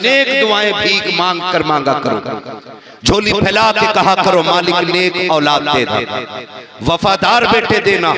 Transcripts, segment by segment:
नेक दुआएं भीख मांग कर मांगा करो, झोली फैला के कहा करो मालिक नेक औलाद दे दे, वफादार बेटे देना,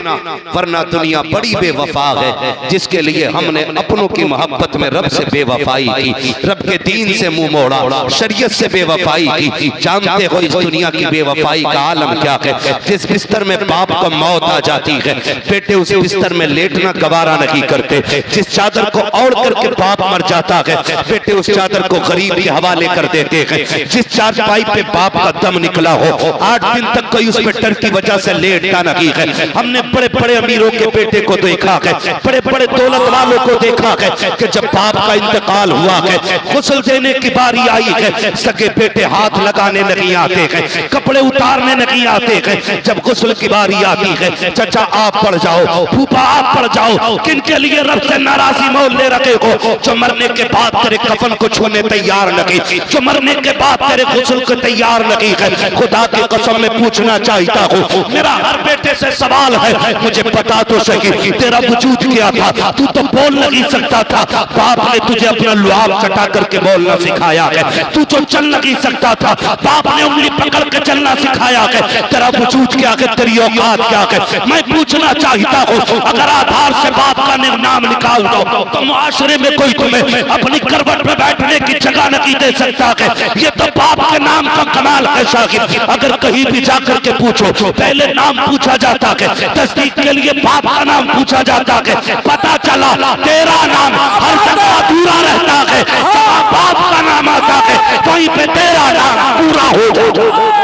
वरना दुनिया बड़ी बेवफा है जिसके लिए हमने अपनों की मोहब्बत में रब से बेवफाई की, रब के दीन से मुंह मोड़ा, शरीयत से बेवफाई की। जानते हो इस दुनिया की बेवफाई का आलम क्या है? जिस बिस्तर में बाप को मौत आ जाती है, बेटे उस बिस्तर में लेटना गवारा नहीं करते। जिस चादर को ओढ़ करके बाप मर जाता है, बेटे उस चादर को गरीब के हवाले कर देते हैं। जिस चारपाई पे बाप का दम निकला हो, 8 दिन तक कोई उस पे डर की वजह से लेटता नहीं है। हमने बड़े बड़े अमीरों के बेटे को देखा है, बड़े बड़े दौलत वालों को देखा है कि जब बाप का इंतकाल हुआ है, गुस्ल देने की बारी आई है, सगे बेटे हाथ लगाने नहीं आते हैं, कपड़े उतारने नहीं आते हैं। जब गुस्ल की बारी आती है, चाचा आप पड़ जाओ, फूफा आप पड़ जाओ, किनके लिए रब से नाराजी मोल ले रखे हो? जो मरने के बाद तेरे कफन को छूने तैयार नहीं, जो मरने के बाद तेरे गुस्ल को तैयार नहीं है। खुदा की कसम में पूछना चाहता हूँ, मेरा हर बेटे से सवाल है, मुझे बता तो सही तेरा वजूद क्या था? तू तो बोल नहीं सकता था, बाप ने तुझे अपना लुआब चटा करके बोलना सिखाया है। तू तो चल नहीं सकता था, बाप ने उंगली पकड़ के चलना सिखाया है। तेरा वजूद क्या है? तेरी औकात क्या है? मैं पूछना चाहता हूँ, अगर आधार से बाप का नाम निकाल दो तो मुआशरे में कोई तुम्हें अपनी करवट में बैठने की जगह नहीं दे सकता है। ये तो बाप के नाम का कमाल है शागिर्द। अगर कहीं भी जाकर के पूछो, पहले नाम पूछा जाता है, तस्दीक के लिए बाप का नाम पूछा जाता है। पता चला तेरा नाम हर जगह अधूरा रहता है, जहाँ बाप का नाम आता है वहीं पे तेरा नाम पूरा हो जाता है।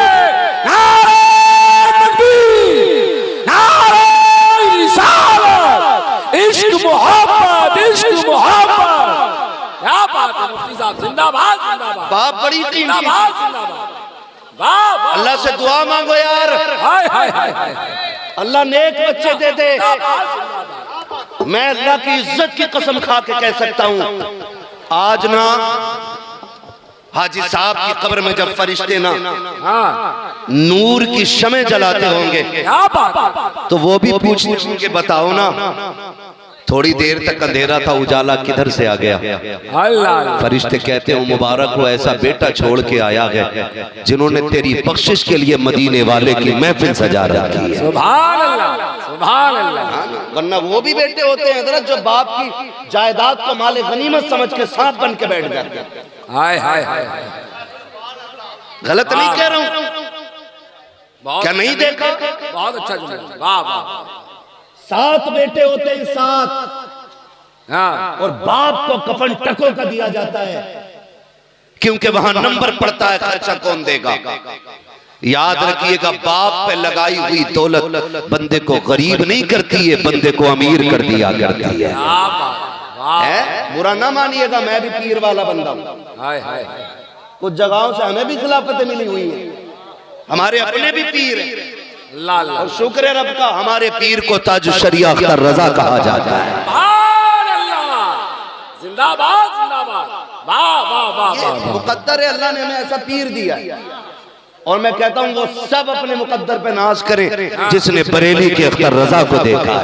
इश्क मोहब्बत, इश्क मोहब्बत, क्या बात है मुफ्ती साहब, जिंदाबाद जिंदाबाद। बाप बड़ी जिंदाबाद जिंदाबाद। वाह, अल्लाह से दुआ मांगो यार, हाय हाय हाय हाय, अल्लाह नेक बच्चे दे दे। मैं अल्लाह की इज्जत की कसम खा के कह सकता हूँ, आज ना हाजी साहब की कब्र में जब फरिश्ते ना नूर की शमे जलाते होंगे, तो वो भी पूछेंगे बताओ ना, थोड़ी देर तक अंधेरा था, उजाला किधर से आ गया? फरिश्ते कहते हैं मुबारक हो, ऐसा बेटा छोड़ के आया है जिन्होंने तेरी बख्शिश के लिए मदीने वाले की महफिल सजा रखी है। सुभान अल्लाह, सुभान अल्लाह। वरना वो भी बेटे होते हैं हजरत जो बाप की जायदाद को माले गनीमत समझ के सांप बन के बैठ जाते हैं। हाय हाय हाय, गलत नहीं कह रहा हूं, क्या नहीं देखा? बहुत अच्छा जुमला, वाह वाह। 7 बेटे होते हैं, 7, और बाप को कफन टको का दिया जाता है, क्योंकि वहां नंबर पड़ता है खर्चा कौन देगा। याद रखिएगा, बाप पे लगाई हुई दौलत बंदे को गरीब नहीं करती है, बंदे को अमीर कर दिया करती है। बुरा ना मानिएगा, मैं भी पीर वाला बंदा हूं, कुछ जगहों से हमें भी खिलाफतें मिली हुई है, हमारे अपने भी पीर हैं, और शुक्र है रब का, हमारे पीर को ताजुश शरिया अख्तर रजा कहा जाता है। जिंदाबाद जिंदाबाद, वाह वाह वाह। मुकद्दर है, अल्लाह ने हमें ऐसा पीर दिया, और मैं कहता हूँ वो सब अपने मुकद्दर पे नाज करे जिसने बरेली के अख्तर रजा को देखा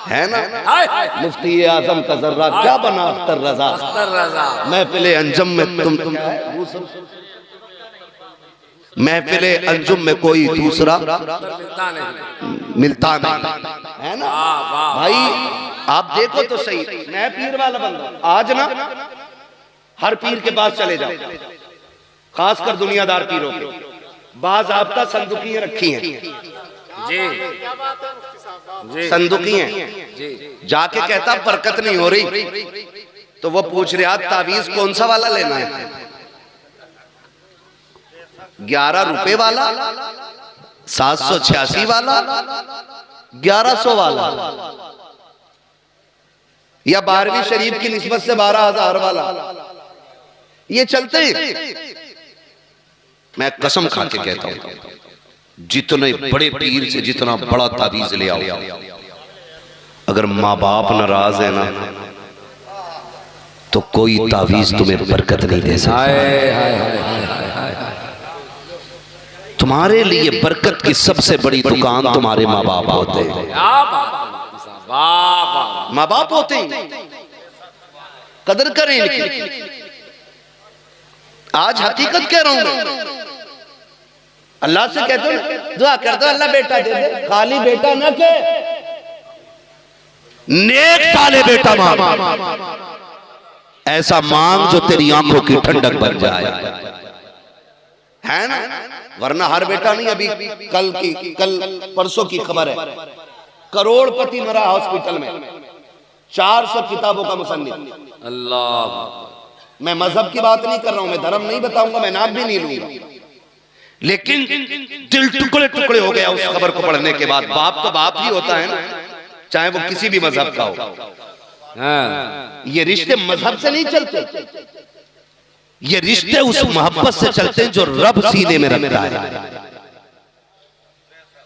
है ना? मुफ्ती आजम का जर्रा क्या बना अख्तर रजा, महफिले अंजुम में तुम महफिले अंजुम में कोई दूसरा मिलता नहीं, है ना भाई? आप देखो तो सही, मैं पीर वाला बंदा, आज ना हर पीर के पास चले जाओ, खासकर दुनियादार पीरों के, बाज़ाब्ता संदूकियां रखी हैं जी, संदूकियां। जाके कहता बरकत नहीं हो रही, तो वो पूछ रहे आप तावीज कौन सा वाला लेना है? 11 रुपए वाला, 786 वाला, 1100 वाला, या 12वीं शरीफ की निस्बत से 12,000 वाला, ये चलते हैं। मैं कसम खा के कहता हूं, जितने बड़े पीर से जितना बड़ा तावीज ले आओ, अगर माँ बाप नाराज है ना, तो कोई तावीज तुम्हें बरकत नहीं दे सकता। तुम्हारे लिए बरकत की सबसे बड़ी दुकान तुम्हारे माँ बाप होते हैं, माँ बाप होते हैं, कदर करें इनकी। आज हकीकत कह रहा हूं मैं। अल्लाह से कहते हो दुआ कर दो अल्लाह बेटा दे दे, खाली बेटा ना के नेक साले बेटा मांग, ऐसा मांग जो तेरी आंखों की ठंडक बन जाए, है ना। वरना हर बेटा नहीं। अभी कल परसों की खबर है, करोड़पति मरा हॉस्पिटल में, 400 किताबों का मुसन्निफ। अल्लाह, मैं मजहब की बात नहीं कर रहा हूं, मैं धर्म नहीं बताऊंगा, मैं नाम भी नहीं लूंगा, लेकिन दिल टुकड़े टुकड़े हो गया उस खबर को पढ़ने के बाद। बाप तो बाप ही होता है ना, चाहे वो किसी भी मजहब का हो। ये रिश्ते मजहब से नहीं चलते, ये रिश्ते उस मोहब्बत से चलते हैं जो रब सीने में रखता है।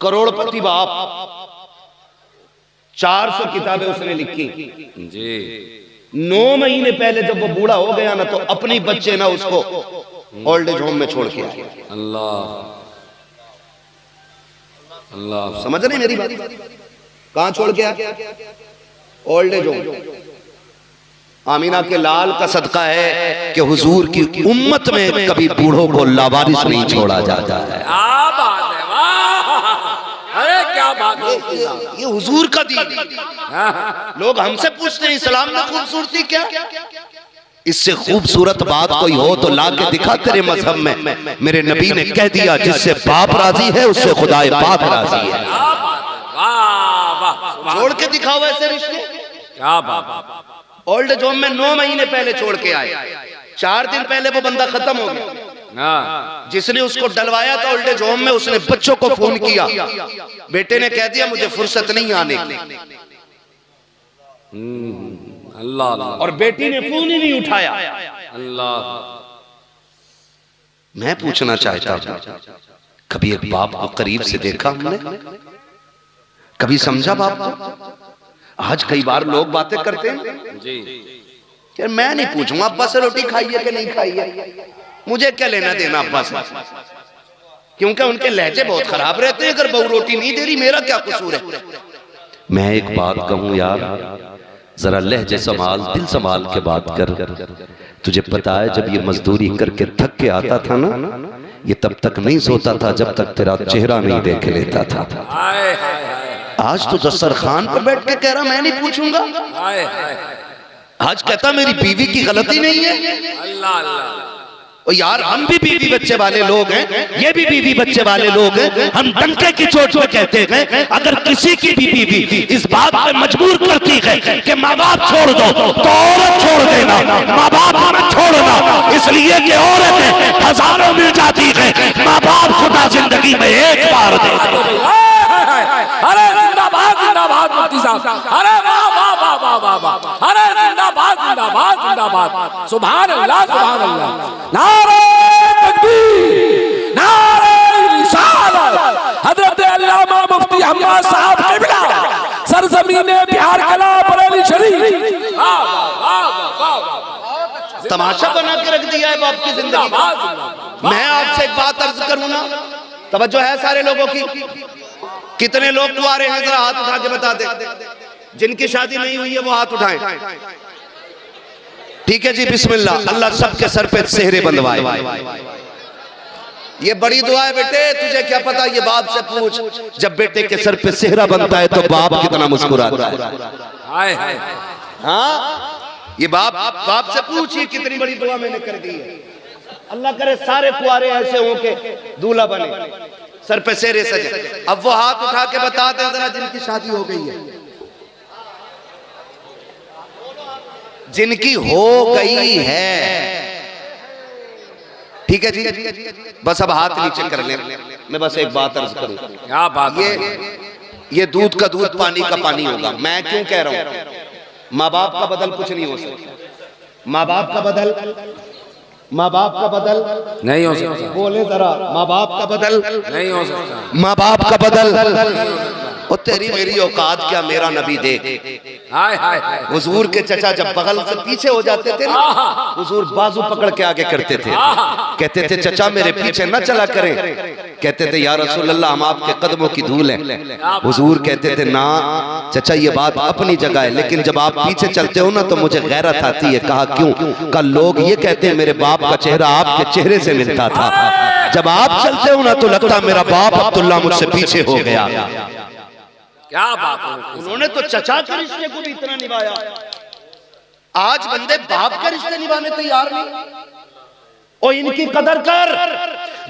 करोड़पति बाप, 400 किताबें उसने लिखी जी। 9 महीने पहले जब वो बूढ़ा हो गया ना, तो अपनी बच्चे ना उसको ओल्ड एज होम में छोड़ के आए। अल्लाह अल्लाह, समझ रहे मेरी बात? कहां छोड़ के आए? Old age home. आमीना के लाल का सदका है कि हुजूर की उम्मत में कभी बूढ़ों को लावारिस नहीं छोड़ा जाता है। क्या बात है, वाह, अरे क्या बात है। ये हुजूर का दीन है। लोग हमसे पूछते हैं इस्लाम में खूबसूरती क्या? इससे खूबसूरत बात कोई हो तो ला के दिखा तेरे मजहब में। मेरे नबी ने कह दिया जिससे बाप राजी है उससे खुदाए पाक राजी है। छोड़ के दिखाओ ऐसे रिश्ते। क्या बात। ओल्ड एज होम में 9 महीने पहले छोड़ के आए, 4 दिन पहले वो बंदा खत्म हो गया। जिसने उसको डलवाया था ओल्ड एज होम में, उसने बच्चों को फोन किया, बेटे ने कह दिया मुझे फुर्सत नहीं आने की। अल्लाह, और बेटी ने फोन ही नहीं उठाया। अल्लाह, मैं पूछना चाहता हूं, कभी एक बाप को करीब से देखा हमने? कभी समझा बाप को? आज कई बार लोग बातें करते हैं जी। यार मैं नहीं पूछूंगा अब्बा से रोटी खाई है कि नहीं खाई है, मुझे क्या लेना देना अब्बा से, क्योंकि उनके लहजे बहुत खराब रहते हैं। अगर बहू रोटी नहीं दे रही मेरा क्या कसूर है? मैं एक बात कहूं यार, जरा लहजे संभाल, दिल संभाल के बात कर। तुझे पता है जब ये मजदूरी करके थक के आता था ना, ये तब तक नहीं सोता था जब तक तेरा चेहरा नहीं देख लेता था। आज तो दस्तरखान पर बैठ के कह रहा मैं नहीं पूछूंगा। आज कहता मेरी बीवी की गलती नहीं है। अल्लाह अल्लाह। और यार हम भी बीवी बच्चे वाले लोग हैं, ये भी बीवी बच्चे वाले लोग हैं। हम डंके की चोट पे कहते हैं अगर किसी की भी बीवी इस बात पे मजबूर करती है कि माँ बाप छोड़ दो तो औरत छोड़ देना, माँ बाप मत छोड़ना, इसलिए कि औरतें हजारों मिल जाती है, माँ बाप खुदा जिंदगी में एक बार दे। अरे जिंदाबाद जिंदाबाद मुफ्ती साहब, अरे वाह वाह वाह वाह वाह वाह, अरे जिंदाबाद जिंदाबाद जिंदाबाद, सुभान अल्लाह सुभान अल्लाह, नारे तकबीर, नारे रिसालत, हजरत अल्लामा मुफ्ती हम्माद साहब क़िबला, सरज़मीने बिहार कला बरेली शरीफ। वाह वाह वाह वाह, तमाशा बना के रख दिया है बाप की जिंदगी। मैं आपसे एक बात अर्ज करूं ना, तवज्जो है सारे लोगों की? कितने लोग कुंवारे हैं जरा हाथ उठा के बता दे, जिनकी शादी नहीं हुई है वो हाथ उठाएं। ठीक है जी, बिस्मिल्लाह। अल्लाह सबके सर पे सेहरे बंधवाए। ये बड़ी दुआ है बेटे, तुझे क्या पता, ये बाप से पूछ, जब बेटे के सर पे सेहरा बनता है तो बाप कितना मुस्कुराता है। हाँ, ये बाप से पूछ, ये कितनी बड़ी दुआ मैंने कर दी है। अल्लाह करे सारे कुंवारे ऐसे हों के दूल्हा बने, सर पे सेहरे सजे। अब वो हाथ उठा के बता दे जरा जिनकी शादी हो गई है, जिनकी हो गई है। ठीक है जी, बस अब हाथ नीचे कर ले। मैं बस एक बात अर्ज करूं, क्या बात, ये दूध का दूध पानी का पानी होगा। मैं क्यों कह रहा हूं? माँ बाप का बदल कुछ नहीं हो सकता। माँ बाप का बदल नहीं हो सकता। बोले जरा, माँ बाप का बदल नहीं हो सकता। माँ बाप का बदल। और तेरी मेरी औकात क्या, मेरा नबी देख। हाय हाय हाय, हुजूर के चचा जब बगल से पीछे हो जाते थे ना, हुजूर बाजू पकड़ के आगे करते थे। कहते थे चचा मेरे पीछे न चला करें। कहते थे या रसूल अल्लाह हम आपके कदमों की धूल हैं। हुजूर कहते थे ना चचा ये बात अपनी जगह है, लेकिन जब आप पीछे चलते हो ना तो मुझे गैरत आती है। कहा क्यों? कल लोग ये कहते हैं मेरे बाप का चेहरा आपके चेहरे से मिलता था, जब आप चलते हो ना तो लगता मेरा बाप अब्दुल्ला मुझसे पीछे हो गया। क्या बात है, उन्होंने तो चचा के रिश्ते को भी इतना निभाया। आज बंदे बाप के रिश्ते निभाने तैयार नहीं। ओ इनकी कदर कर।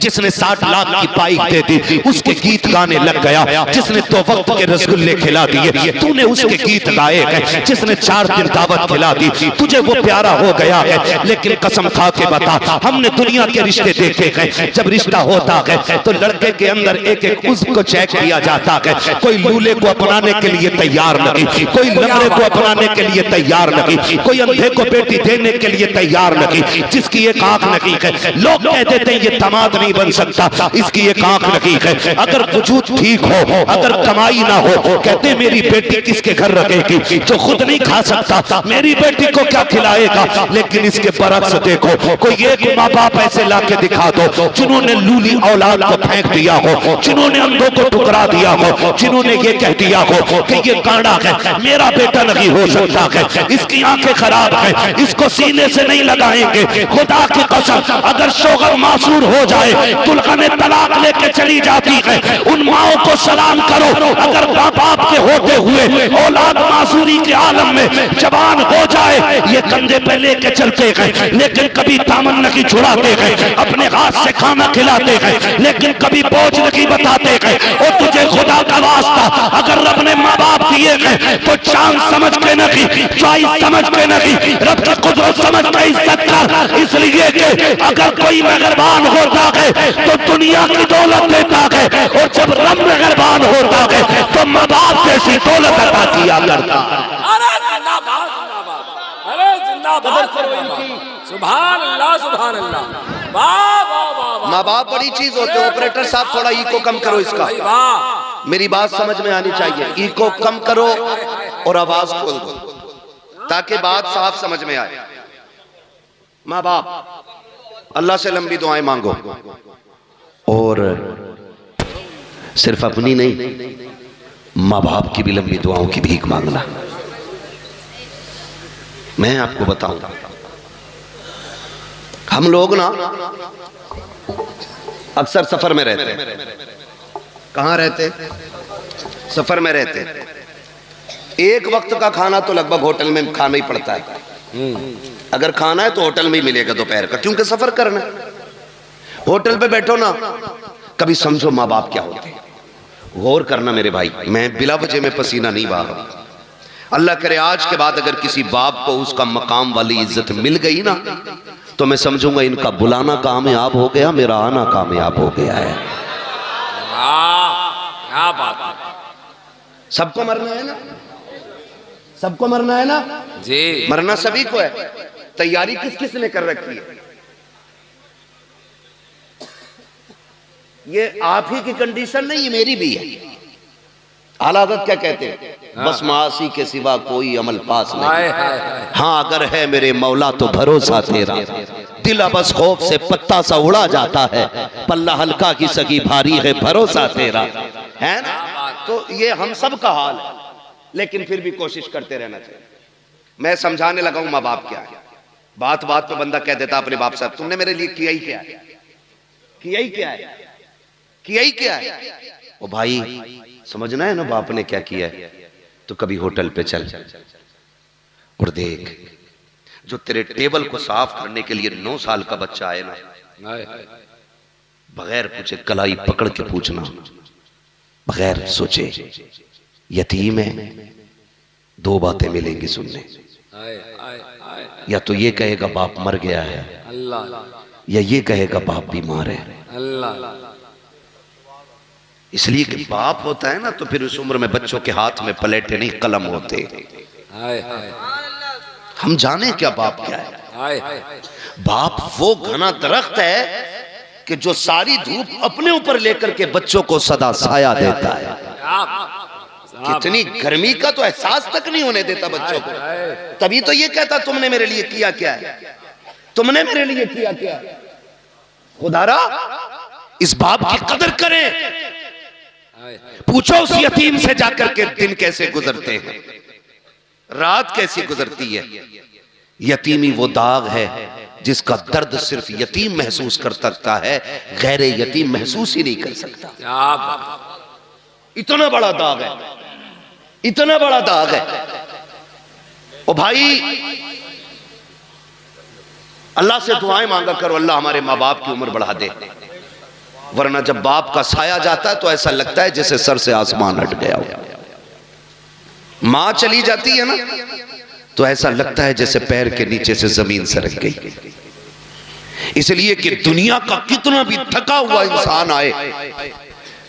जिसने 60 लाख की पाइक दे दी उसके गीत गाने लग गया। जिसने 2 वक्त के रसगुल्ले खिला दिए तूने उसके गीत गाए हैं। जिसने 4 दिन दावत खिला दी तुझे वो प्यारा हो गया है। लेकिन कसम खा के बता हमने दुनिया के रिश्ते देखे हैं, जब रिश्ता होता है तो लड़के के अंदर एक एक उज़्व को चेक किया जाता है। कोई लूले को अपनाने के लिए तैयार नहीं, कोई लंगड़े को अपनाने के लिए तैयार नहीं, कोई अंधे को बेटी देने के लिए तैयार नहीं, जिसकी एक आंख नहीं है। लोग कह देते हैं ये दामाद नहीं बन सकता, इसकी एक आंख नहीं है। अगर वजूद ठीक हो, अगर कमाई ना हो, कहते मेरी बेटी किसके घर रखेगी जो खुद नहीं खा सकता, मेरी बेटी को क्या खिलाएगा। लेकिन इसके बरक्स देखो कोई एक माँ बाप ऐसे लाके दिखा दो जिन्होंने लूली औलाद को फेंक दिया हो, जिन्होंने अंधों को ठुकरा दिया हो, जिन्होंने ये कह दिया हो कि ये कांडा है मेरा बेटा नहीं हो सकता है, इसकी आंखें खराब है, इसको सीने से नहीं लगाएंगे। खुदा की कसम अगर शोहर मासूर हो जाए दुल्हन तलाक लेके चली जाती है, उन माओं को सलाम करो। अगर माँ बाप के होते हुए औलाद मासूरी के आलम में जवान हो जाए, ये कंधे पे लेके चलते हैं लेकिन कभी दामन नहीं छुड़ाते हैं, अपने हाथ से खाना खिलाते हैं लेकिन कभी बोझ नहीं बताते हैं। और तुझे खुदा का वास्ता अगर रब ने माँ बाप दिए हैं तो चांद समझ के नहीं, चॉइस समझ के नहीं, रब की कुदरत समझ के इज्जत कर। इसलिए कि अगर कोई मेहरबान होता है तो दुनिया की दौलत देता है, और जब रब मेहरबान होता है तो माँ बाप जैसी दौलत अता किया करता है। अरे जिंदाबाद जिंदाबाद, अरे जिंदाबाद सुभान अल्लाह सुभान अल्लाह। वाह वाह वाह, माँ बाप बड़ी चीज होते हैं। ऑपरेटर साहब थोड़ा इको कम करो इसका, मेरी बात समझ में आनी चाहिए। इको कम करो और आवाज खोल दो ताकि बात साफ समझ में आए। माँ बाप अल्लाह से लंबी दुआएं मांगो, और सिर्फ अपनी नहीं माँ बाप की भी लंबी दुआओं की भीख मांगना। मैं आपको बताऊं हम लोग ना अक्सर सफर में रहते हैं। कहां रहते? सफर में रहते हैं। एक वक्त का खाना तो लगभग होटल में खाना ही पड़ता है। अगर खाना है तो होटल में ही मिलेगा दोपहर का, क्योंकि सफर करना है। होटल पे बैठो ना, कभी समझो माँ बाप क्या होते हैं। गौर करना मेरे भाई, मैं बिला वजह में पसीना नहीं बहा रहा। अल्लाह करे आज के बाद अगर किसी बाप को उसका मकाम वाली इज्जत मिल गई ना तो मैं समझूंगा इनका बुलाना कामयाब हो गया, मेरा आना कामयाब हो गया है। क्या बात है। सबको मरना है ना, सबको मरना है ना जी, मरना सभी को है। तैयारी किस किस ने कर रखी है? ये आप ही की कंडीशन नहीं, ये मेरी भी है। आला हज़रत क्या कहते हैं? बस मासी के सिवा कोई अमल पास नहीं। हाँ अगर है मेरे मौला तो भरोसा तेरा, दिल बस खौफ से पत्ता सा उड़ा जाता है, पल्ला हल्का की सगी भारी है भरोसा तेरा, है ना। तो ये हम सब का हाल है, लेकिन फिर भी कोशिश करते रहना चाहिए। मैं समझाने लगा हूं माँ बाप क्या है। बात बात पे बंदा कह देता अपने बाप साहब तुमने मेरे लिए किया ही क्या है, किया ही क्या है, किया ही क्या है। ओ भाई समझना है ना बाप ने क्या किया है। तो कभी होटल पे चल और देख, जो तेरे टेबल को साफ करने के लिए 9 साल का बच्चा आए ना, बगैर पूछे कलाई पकड़ के पूछना, बगैर सोचे यतीम है, 2 बातें मिलेंगी सुनने। या तो ये कहेगा बाप मर गया है, या ये कहेगा बाप बीमार है। इसलिए कि बाप होता है ना तो फिर उस उम्र में बच्चों के हाथ में पलेटे नहीं कलम होते। हम जाने क्या बाप क्या है। बाप वो घना दरख्त है कि जो सारी धूप अपने ऊपर लेकर के बच्चों को सदा साया देता है। कितनी गर्मी का तो एहसास तक नहीं होने देता बच्चों को। तभी तो ये कहता तुमने मेरे लिए किया क्या है, तुमने मेरे लिए किया क्या है। खुदारा इस बाप की कदर करें। पूछो उस यतीम से जाकर के दिन कैसे गुजरते हैं, रात कैसी गुजरती है। यतीमी वो दाग है जिसका दर्द सिर्फ यतीम महसूस कर सकता है, गैर यतीम महसूस ही नहीं कर सकता। इतना बड़ा दाग है, इतना बड़ा दाग है। ओ भाई, अल्लाह से दुआएं मांगा करो, अल्लाह हमारे माँ बाप की उम्र बढ़ा दे, वरना जब बाप का साया जाता है तो ऐसा लगता है जैसे सर से आसमान हट गया हो। मां चली जाती है ना तो ऐसा लगता है जैसे पैर के नीचे से जमीन सरक गई। इसलिए कि दुनिया का कितना भी थका हुआ इंसान आए,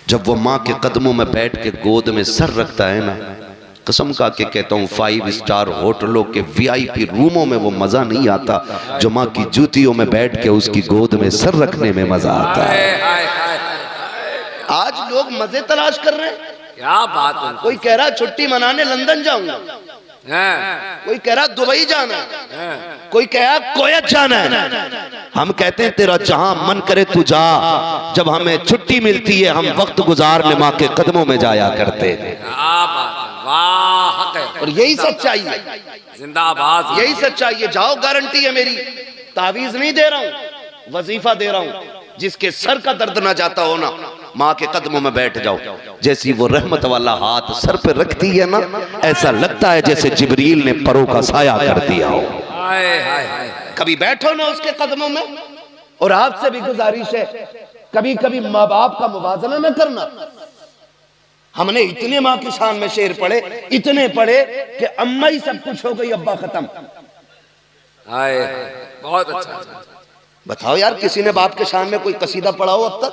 जब वो मां के कदमों में बैठ के गोद में सर रखता है ना, कसम खा के कहता हूं 5 स्टार होटलों के VIP रूमों में वो मजा नहीं आता जो मां की जूतियों में बैठ के उसकी गोद में सर रखने में मजा आता है। आज लोग मजे तलाश कर रहे हैं। क्या बात है। कोई कह रहा छुट्टी मनाने लंदन जाऊंगा, कोई कह रहा दुबई जाना है, कोई कह रहा कोयत जाना है। हम कहते हैं तेरा जहां मन करे तू जा, जब हमें छुट्टी मिलती है हम वक्त गुजारने मां के कदमों में जाया करते हैं। और यही सच्चाई है, जिंदाबाद, यही सच्चाई है। जाओ, गारंटी है मेरी, तावीज नहीं दे रहा हूं, वजीफा दे रहा हूं। जिसके सर का दर्द ना जाता हो ना, माँ के कदमों में बैठ जाओ। जैसी वो रहमत वाला हाथ सर पे रखती है ना, ऐसा लगता है जैसे जिब्रील ने परों का साया कर दिया हो। कभी बैठो ना उसके कदमों में। और आपसे भी गुजारिश है, कभी कभी माँ बाप का मुवाजना न करना। हमने इतने माँ की शान में शेर पढ़े, इतने पढ़े कि अम्मा ही सब कुछ हो गई, अब्बा खत्म। बहुत अच्छा। बताओ यार, किसी ने बाप के शान में कोई कसीदा पढ़ा हो अब तक?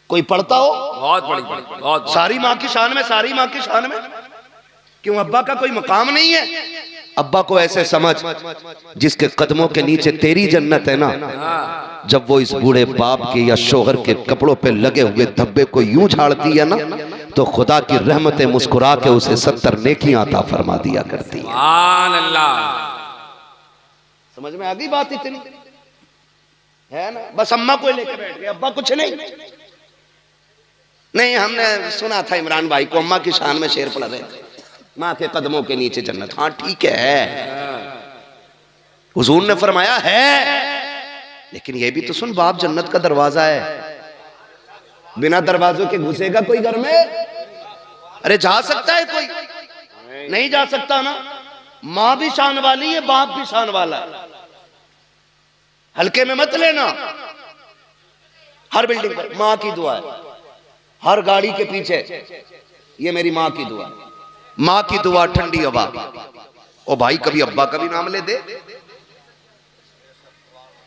कोई पढ़ता हो? बहुत बड़ी, बहुत। सारी माँ की शान में, सारी माँ की शान में क्यों? अब्बा का कोई मकाम नहीं है? अब्बा को ऐसे समझ, जिसके कदमों के नीचे तेरी जन्नत है ना, जब वो इस बूढ़े बाप के या शोहर के कपड़ों पे लगे हुए धब्बे को यूं झाड़ती है ना, तो खुदा की रहमतें मुस्कुरा के उसे 70 नेकियां अता फरमा दिया करती है। सुभान अल्लाह। समझ में आ गई बात? इतनी है ना। बस अम्मा को लेके बैठ गए, अब्बा कुछ नहीं। नहीं, हमने सुना था इमरान भाई को अम्मा की शान में शेर पढ़ रहे थे, माँ के कदमों के नीचे जन्नत। हाँ ठीक है, हुजूर ने फरमाया है, लेकिन ये भी तो सुन, बाप जन्नत का दरवाजा है, बिना दरवाजों के घुसेगा कोई घर में? अरे जा सकता है कोई? नहीं जा सकता ना। माँ भी शान वाली है, बाप भी शान वाला है, हल्के में मत लेना। हर बिल्डिंग पर माँ की दुआ है, हर गाड़ी के पीछे ये मेरी माँ की दुआ, माँ की दुआ, ठंडी हवा। ओ भाई, कभी अब्बा का भी नाम ले दे।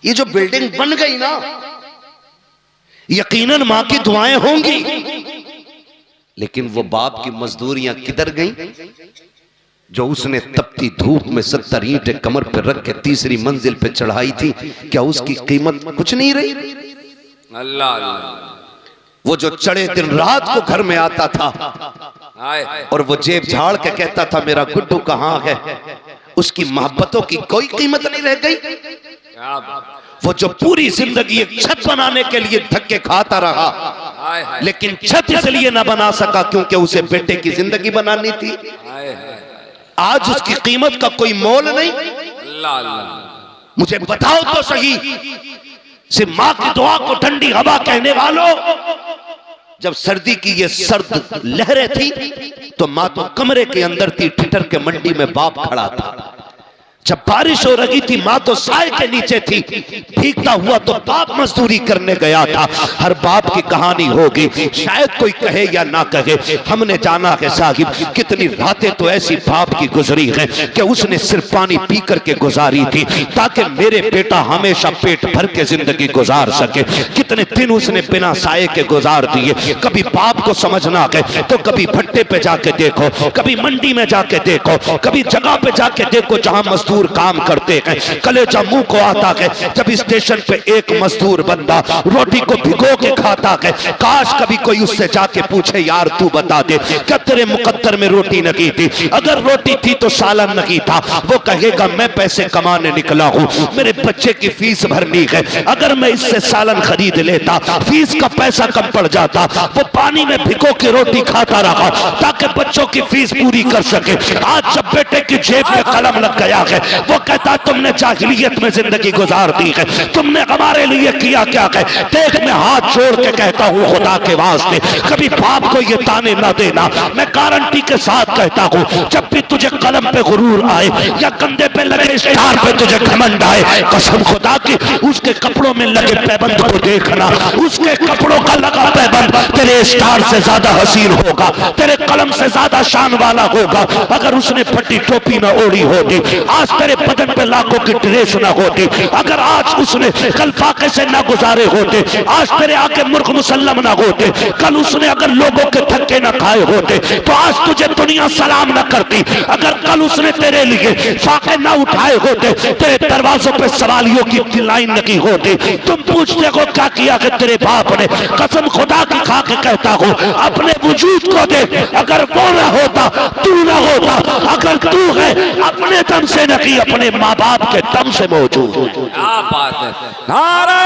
ये जो बिल्डिंग बन गई ना, यकीनन माँ की दुआएं होंगी, लेकिन वो बाप की मजदूरियां किधर गई जो उसने तपती धूप में 70 ईंटें कमर पर रख के तीसरी मंजिल पे चढ़ाई थी? क्या उसकी कीमत कुछ नहीं रही? अल्लाह अल्लाह। वो जो चढ़े दिन रात को घर में आता था और वो जेब झाड़ के कहता था मेरा गुड्डू कहाँ है, उसकी मोहब्बतों की कोई कीमत नहीं रह गई। वो जो पूरी जिंदगी एक छत बनाने के लिए धक्के खाता रहा, लेकिन छत इसलिए ना बना सका क्योंकि उसे बेटे की जिंदगी बनानी थी। आज उसकी कीमत का कोई मोल नहीं। अल्लाह अल्लाह। मुझे बताओ तो सही, सिर्फ माँ की दुआ को ठंडी हवा कहने वालों, जब सर्दी की ये सर्द लहरें थी तो माँ तो कमरे के अंदर थी, ठिठर के मंडी में बाप खड़ा था। जब बारिश हो रही थी माँ तो साए के नीचे थी, भीगता हुआ तो बाप मजदूरी करने गया था। हर बाप की कहानी होगी, शायद कोई कहे या ना कहे। हमने जाना है साहिब, कितनी रातें तो ऐसी बाप की गुजरी हैं कि उसने सिर्फ पानी पी करके गुजारी थी ताकि मेरे बेटा हमेशा पेट भर के जिंदगी गुजार सके। कितने दिन उसने बिना साए के गुजार दिए। कभी बाप को समझना है तो कभी भट्टे पे जाके देखो, कभी मंडी में जाके देखो, कभी जगह पे जाके देखो जहां मजदूर मजदूर काम करते हैं, कलेजा मुंह को आता है जब स्टेशन पे एक मजदूर बंदा रोटी को भिगो के खाता है। काश कभी कोई उससे जाके पूछे, यार तू बता दे क्या तेरे मुकद्दर में रोटी नहीं थी? अगर रोटी थी तो सालन नहीं था। वो कहेगा मैं पैसे कमाने निकला हूँ, मेरे बच्चे की फीस भरनी है, अगर मैं इससे सालन खरीद लेता फीस का पैसा कम पड़ जाता। वो पानी में भिगो के रोटी खाता रहा ताकि बच्चों की फीस पूरी कर सके। आज जब बेटे की जेब में कलम लग गया है, वो कहता तुमने जाहिलियत में जिंदगी गुजार दी है, तुमने हमारे लिए किया क्या है? देख मैं हाथ जोड़ के कहता हूँ खुदा के वास्ते कभी बाप को ये ताने ना देना। मैं गारंटी के साथ कहता हूँ जब भी तुझे कलम पे गुरूर आए या कंधे पे लगे स्टार पे तुझे घमंड आए, कसम खुदा की उसके कपड़ों में लगे पैबंद को देखना, उसके कपड़ों का लगा पैबंद तेरे स्टार से ज्यादा हसीन होगा, तेरे कलम से ज्यादा शान वाला होगा। अगर उसने फटी टोपी ना ओढ़ी होती, आज तेरे बदन पे लाखों की ड्रेस ना होती, अगर आज उसने कल फाके से ना गुजारे होते, आज तेरे आके मुर्ख मुसल्लम ना होते, कल उसने अगर लोगों के धक्के ना खाए होते तो आज तुझे दुनिया सलाम ना करती, अगर कल उसने तेरे लिए फाके ना उठाए होते, तेरे दरवाजों पे सवालियों की लाइन नहीं होती। तुम पूछते हो क्या किया कि तेरे बाप ने? कसम खुदा की खा के कहता हूँ अपने वजूद को दे, अगर वो ना होता तू ना होता, अगर तू है अपने दम से नहीं अपने माँ बाप के दम से मौजूद। क्या बात है। नारे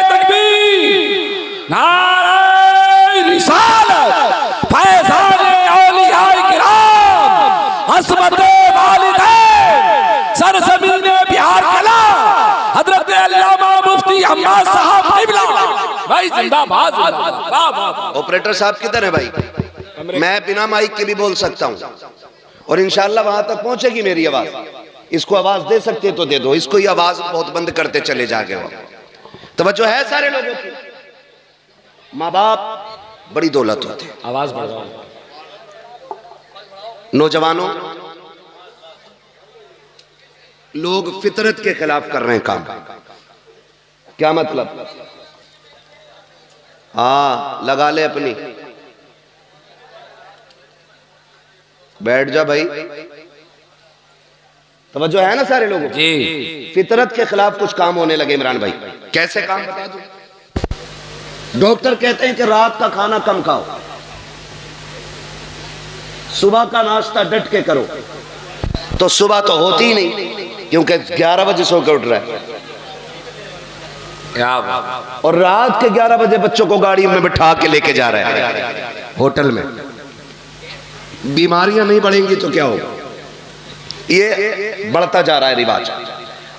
तकबीर, नारे रिसालत, फैज़ान औलिया किराम, अस्मत वालिदैन, सरज़मीन बिहार कला, हजरत अल्लामा मुफ्ती अम्मा साहब क़िबला भाई जिंदाबाद जिंदाबाद। वाह वाह। ऑपरेटर साहब किधर है भाई? मैं बिना माइक के भी बोल सकता हूँ और इंशाल्लाह वहां तक पहुंचेगी मेरी आवाज। इसको आवाज दे सकते तो दे दो, इसको ही आवाज बहुत बंद करते चले जागे हो। तवज्जो है सारे लोगों की? माँ बाप बड़ी दौलत होते। आवाज बढ़ाओ। नौजवानों, लोग फितरत के खिलाफ कर रहे हैं काम। क्या मतलब? हाँ लगा ले अपनी, बैठ जा भाई। तवज्जो है ना सारे लोगों जी। फितरत के खिलाफ कुछ काम होने लगे इमरान भाई। कैसे काम बता दूं? डॉक्टर कहते हैं कि रात का खाना कम खाओ, सुबह का नाश्ता डट के करो। तो सुबह तो होती ही नहीं क्योंकि 11 बजे सो के उठ रहा है, क्या बात। और रात के 11 बजे बच्चों को गाड़ी में बिठा के लेके जा रहा है होटल में। बीमारियां नहीं बढ़ेंगी तो क्या होगा? ये बढ़ता जा रहा है रिवाज।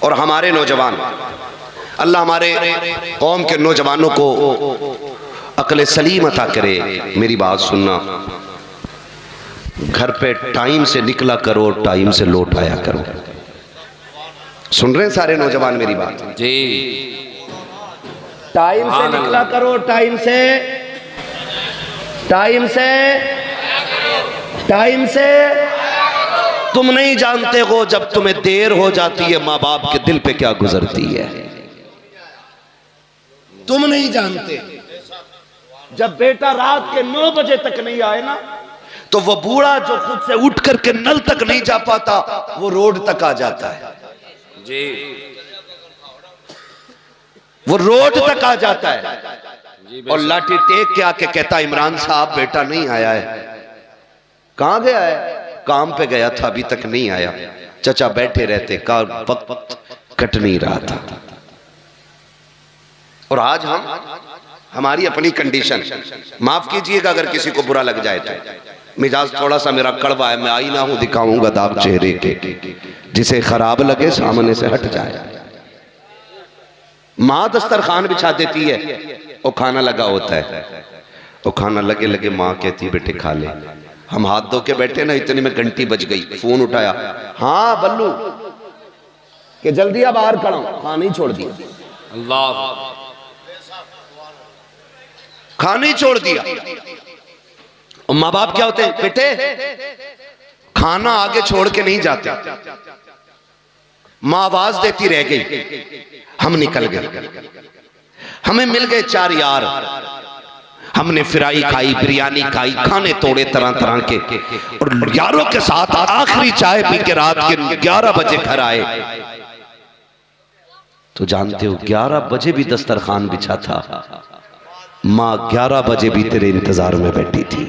और हमारे नौजवान, अल्लाह हमारे कौम के नौजवानों को अक्ल सलीम अता करे। मेरी बात सुनना, घर पे टाइम से निकला करो, टाइम से लौट आया करो। सुन रहे हैं सारे नौजवान मेरी बात? जी। टाइम से निकला करो, टाइम से, टाइम से, टाइम से। तुम नहीं जानते हो जब तुम्हें देर हो जाती है माँ बाप के दिल पे क्या गुजरती है। तुम नहीं जानते जब बेटा रात के 9 बजे तक नहीं आए ना, तो वो बूढ़ा जो खुद से उठ करके नल तक नहीं जा पाता, वो रोड तक आ जाता है जी। वो रोड तक आ जाता है और लाठी टेक के आके कहता इमरान साहब बेटा नहीं आया है। कहां गया है? काम पे गया था, अभी तक नहीं आया। चचा बैठे रहते, का वक्त कट नहीं रहा था। और आज हमारी अपनी कंडीशन, माफ कीजिएगा अगर किसी को बुरा लग जाए तो। मिजाज थोड़ा सा मेरा कड़वा है, मैं आईना हूं, दिखाऊंगा दाग चेहरे के, जिसे खराब लगे सामने से हट जाए। माँ दस्तरखान बिछा देती है, वो खाना लगा होता है, वो खाना लगे लगे माँ कहती बेटे खा ले। हम हाथ धो के बैठे ना, इतने में घंटी बज गई, फोन उठाया, हाँ बल्लू कि जल्दी अब बाहर खड़ा हूं। खाना ही छोड़ दिया, अल्लाह, खाना ही छोड़ दिया। और माँ बाप क्या होते हैं बेटे, खाना आगे छोड़ के नहीं जाते। माँ आवाज देती रह गई, हम निकल गए। हमें मिल गए 4 यार, हमने फिराई खाई, बिरयानी खाई, खाने तोड़े तरह तरह के, और यारों के साथ आखिरी चाय पी के रात के 11 बजे घर आए। तो जानते हो 11 बजे भी दस्तरखान बिछा था, माँ 11 बजे भी तेरे इंतजार में बैठी थी।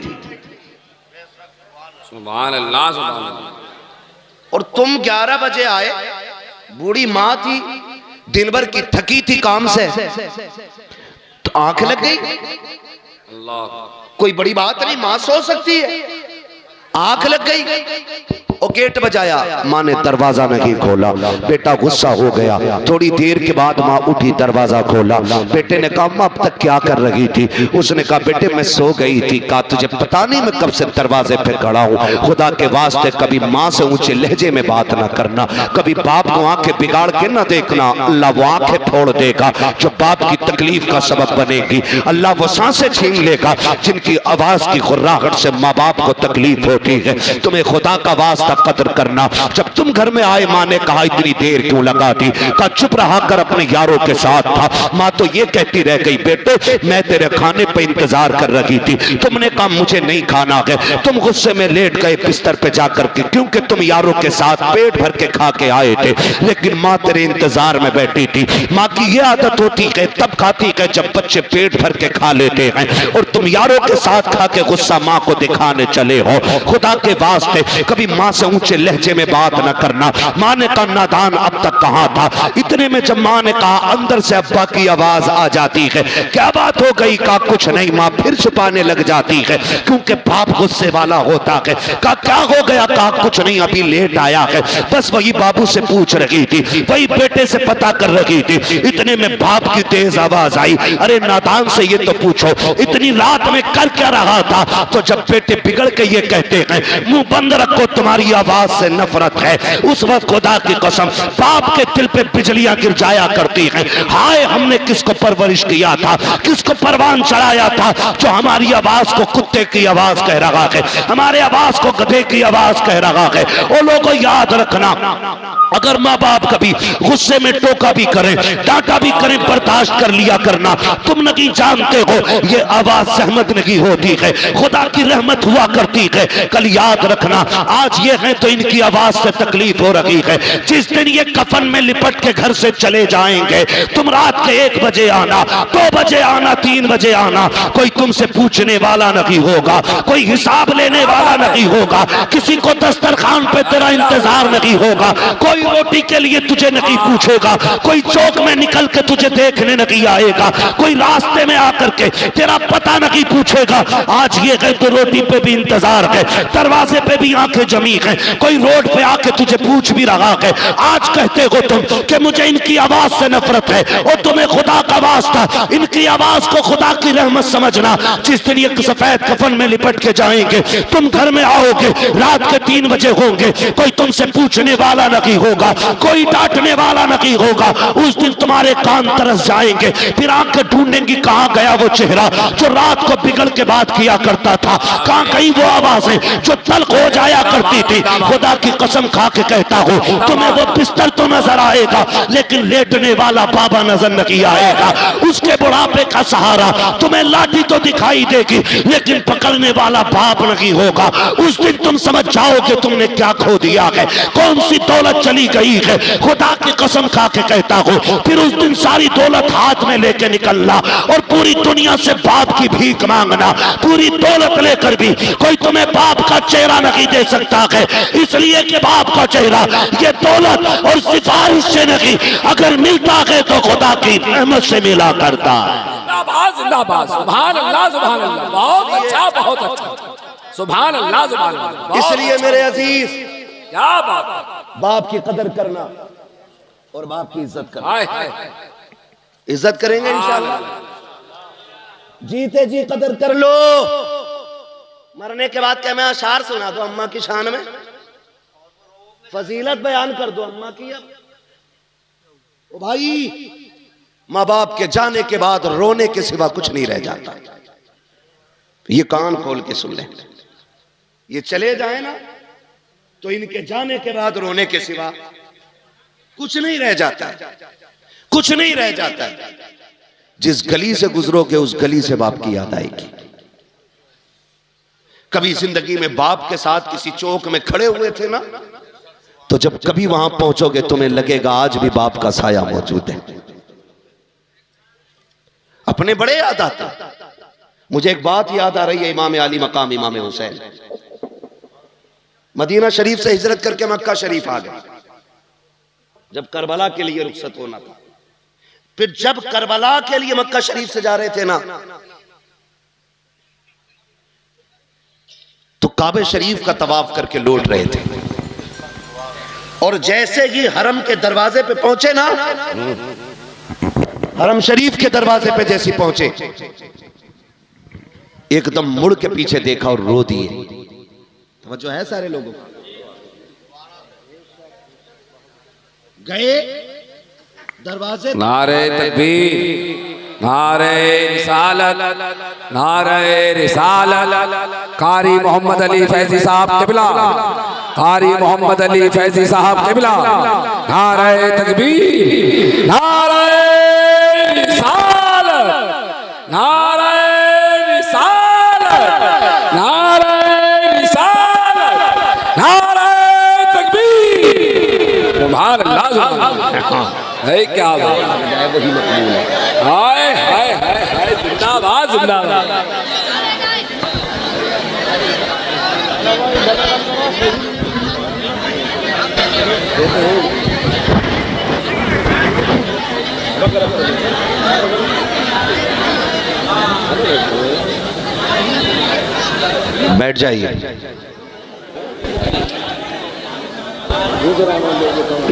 सुभान अल्लाह, सुभान अल्लाह। और तुम 11 बजे आए, बूढ़ी माँ थी, दिन भर की थकी थी काम से, तो आंख लग गई। अल्लाह, कोई बड़ी बात नहीं, माँ सो सकती है। आंख लग गई, और गेट बजाया, माँ ने दरवाजा नहीं खोला। बेटा गुस्सा हो गया। थोड़ी देर के बाद माँ उठी, दरवाजा खोला। बेटे ने कहा, माँ अब तक क्या कर रही थी? उसने कहा, बेटे मैं सो गई थी। कहा, तुझे पता नहीं मैं कब से दरवाजे पे खड़ा हूँ? खुदा के वास्ते कभी माँ से ऊंचे लहजे में बात ना करना, कभी बाप को आंखें बिगाड़ के ना देखना, अल्लाह वो आंखें फोड़ देगा जो बाप की तकलीफ का सबब बनेगी। अल्लाह वो सांसें छीन लेगा जिनकी आवाज की गुर्राहट से माँ बाप को तकलीफ होती है। तुम्हें खुदा का वास्ता कदर करना। जब तुम घर में आए, माँ ने कहा, इतनी देर क्यों लगा दी? कहा, चुप रहा कर, अपने यारों के साथ था। माँ तो ये कहती रह गई, बेटे मैं तेरे खाने पे इंतजार कर रही थी, तुमने कहा मुझे नहीं खाना है, तुम गुस्से में लेट गए बिस्तर पे जाकर के, क्योंकि तुम यारों के साथ पेट भर के खा के आए थे। लेकिन माँ तेरे इंतजार में बैठी थी। माँ की ये आदत होती है, तब खाती है जब बच्चे पेट भर के खा लेते हैं, और तुम यारों के साथ खा के गुस्सा माँ को दिखाने चले हो। खुदा के वास्ते कभी माँ से ऊंचे लहजे में बात न करना। माँ ने कहा, नादान अब तक कहाँ था? इतने में जब माँ ने कहा, अंदर से अब्बा की आवाज आ जाती है। क्या बात हो गई? कहा, कुछ नहीं। माँ फिर छुपाने लग जाती है, क्योंकि बाप गुस्से वाला होता है। कहा, क्या हो गया? कहा, कुछ नहीं, अभी लेट आया है, बस वही बाबू से पूछ रही थी, वही बेटे से पता कर रही थी। इतने में बाप की तेज आवाज आई, अरे नादान से ये तो पूछो, इतनी रात में कर क्या रहा था? तो जब बेटे बिगड़ के ये कहते हैं, मुंह बंद रखो, तुम्हारी आवाज से नफरत है, उस वक्त खुदा की कसम बाप के दिल पे बिजलियां गिर जाया करती हैं। हाय, हमने किसको परवरिश किया था, किसको परवान चढ़ाया था, जो हमारी आवाज को कुत्ते की आवाज कह रहा है, हमारे आवाज को गधे की आवाज कह रहा है। वो लोगों याद रखना, अगर माँ बाप कभी गुस्से में टोका भी करें, डांटा भी करें, बर्दाश्त कर लिया करना। तुम नहीं जानते हो ये आवाज सहमत नहीं होती है, खुदा की रहमत हुआ करती है। कल याद रखना, आज ये है तो इनकी आवाज से तकलीफ हो रही है। जिस दिन ये कफन में लिपट के घर से चले जाएंगे, तुम रात के 1 बजे आना, 2 बजे आना, 3 बजे आना, कोई तुमसे पूछने वाला नहीं होगा, कोई हिसाब लेने वाला नहीं होगा, किसी को दस्तरखान पे तेरा इंतजार नहीं होगा, कोई रोटी के लिए तुझे नहीं पूछेगा, कोई चौक में निकल के तुझे देखने नहीं आएगा, कोई रास्ते में आकर के तेरा पता नहीं पूछेगा। आज ये है तो रोटी पे भी इंतजार है, दरवाजे पे भी आंखें जमी है, कोई रोड पे आके तुझे पूछ भी रहा है। आज कहते हो तुम कि मुझे इनकी आवाज से नफरत है, और तुम्हें खुदा का वास्ता इनकी आवाज को खुदा की रहमत समझना। जिस दिन ये सफेद कफन में लिपट के जाएंगे, तुम घर में आओगे, रात के 3 बजे होंगे, कोई तुमसे पूछने वाला नहीं होगा, कोई डांटने वाला नहीं होगा। उस दिन तुम्हारे कान तरस जाएंगे, फिर आंखें ढूंढेंगी कहां गया वो चेहरा जो रात को बिगड़ के बात किया करता था, कहां गई वो आवाजें जो तल्ख हो जाया करती थी। खुदा की कसम खा के कहता हूं, तुम्हें वो बिस्तर तो नजर आएगा, लेकिन लेटने वाला बाबा नजर नहीं आएगा। उसके बुढ़ापे का सहारा तुम्हें लाठी तो दिखाई देगी, लेकिन पकड़ने वाला बाप नहीं होगा। उस दिन तुम समझ जाओगे तुमने क्या खो दिया है, कौन सी दौलत चली गई है। खुदा की कसम खा के कहता हूं, फिर उस दिन सारी दौलत हाथ में लेके निकलना और पूरी दुनिया से बाप की भीख मांगना। पूरी दौलत लेकर भी कोई तुम्हें बाप का चेहरा नहीं दे सकता है, इसलिए कि बाप का चेहरा ये दौलत और सिफारिश से नहीं, अगर मिलता है तो खुदा की रहमत से मिला करता है। जिंदाबाद, जिंदाबाद, सुभान अल्लाह, सुभान अल्लाह। बहुत अच्छा, बहुत अच्छा, सुभान अल्लाह, सुभान अल्लाह। इसलिए मेरे अजीज, क्या बात, बाप की कदर करना और बाप की इज्जत करना। हाय हाय, इज्जत करेंगे इंशाअल्लाह, जीते जी कदर कर लो। मरने के बाद क्या मैं अशार सुना दो अम्मा की शान में, फजीलत बयान कर दो अम्मा की। अब ओ भाई, माँ बाप के जाने के बाद रोने के सिवा कुछ नहीं रह जाता। ये कान खोल के सुन लें, ये चले जाए ना तो इनके जाने के बाद रोने के सिवा कुछ नहीं रह जाता, कुछ नहीं रह जाता। जिस गली से गुजरोगे उस गली से बाप की याद आएगी। कभी जिंदगी में बाप के साथ किसी चौक में खड़े हुए थे ना, तो जब कभी वहां पहुंचोगे तुम्हें लगेगा आज भी बाप का साया मौजूद है। अपने बड़े याद आते। मुझे एक बात याद आ रही है, इमाम अली मकाम इमाम हुसैन मदीना शरीफ से हिजरत करके मक्का शरीफ आ गए जब करबला के लिए रुखसत होना था। फिर जब करबला के लिए मक्का शरीफ से जा रहे थे ना, तो काबे शरीफ का तवाफ करके लौट रहे थे, और जैसे ही हरम के दरवाजे पे पहुंचे ना, हरम शरीफ के दरवाजे पे जैसे पहुंचे, एकदम मुड़ के पीछे देखा और रो दिए। तवज्जो है सारे लोगों को? गए दरवाजे, नारे तकबीर, नारे रिसालत, नारे रिसालत। कारी मोहम्मद अली फैजी साहब किबला, कारी मोहम्मद अली फैजी साहब किबला। नारे तकबीर, नारे रिसालत, नारे रिसालत, नारे रिसालत, नारे तकबीर। सुभान अल्लाह, सुभान अल्लाह। है क्या बात, हाय हाय हाय हाय, जिंदाबाद जिंदाबाद। बैठ जाइए।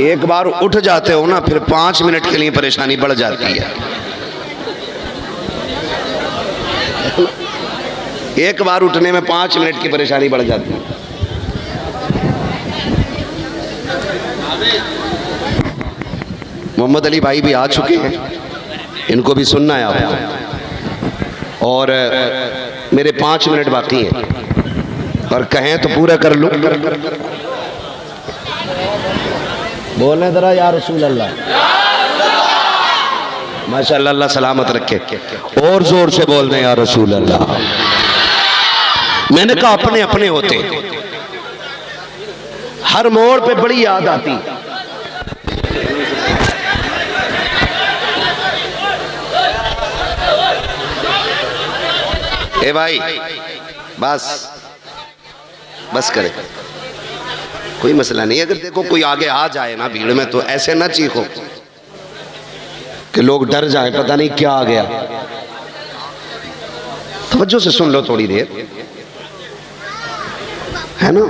एक बार उठ जाते हो ना, फिर 5 मिनट के लिए परेशानी बढ़ जाती है। एक बार उठने में 5 मिनट की परेशानी बढ़ जाती है। मोहम्मद अली भाई भी आ चुके हैं, इनको भी सुनना है आपको, और मेरे 5 मिनट बाकी हैं, और कहें तो पूरा कर लूं। बोलने जरा या रसूल अल्लाह, माशाअल्लाह, अल्लाह सलामत रखे। और जोर से बोल दें या रसूल अल्लाह। मैंने कहा अपने अपने होते, हर मोड़ पे बड़ी याद आती। ए भाई बस बस करे, कोई मसला नहीं। अगर देखो कोई आगे आ जाए ना भीड़ में, तो ऐसे ना चीखो कि लोग डर जाएं, पता नहीं क्या आ गया। तवज्जो से सुन लो थोड़ी देर, है ना।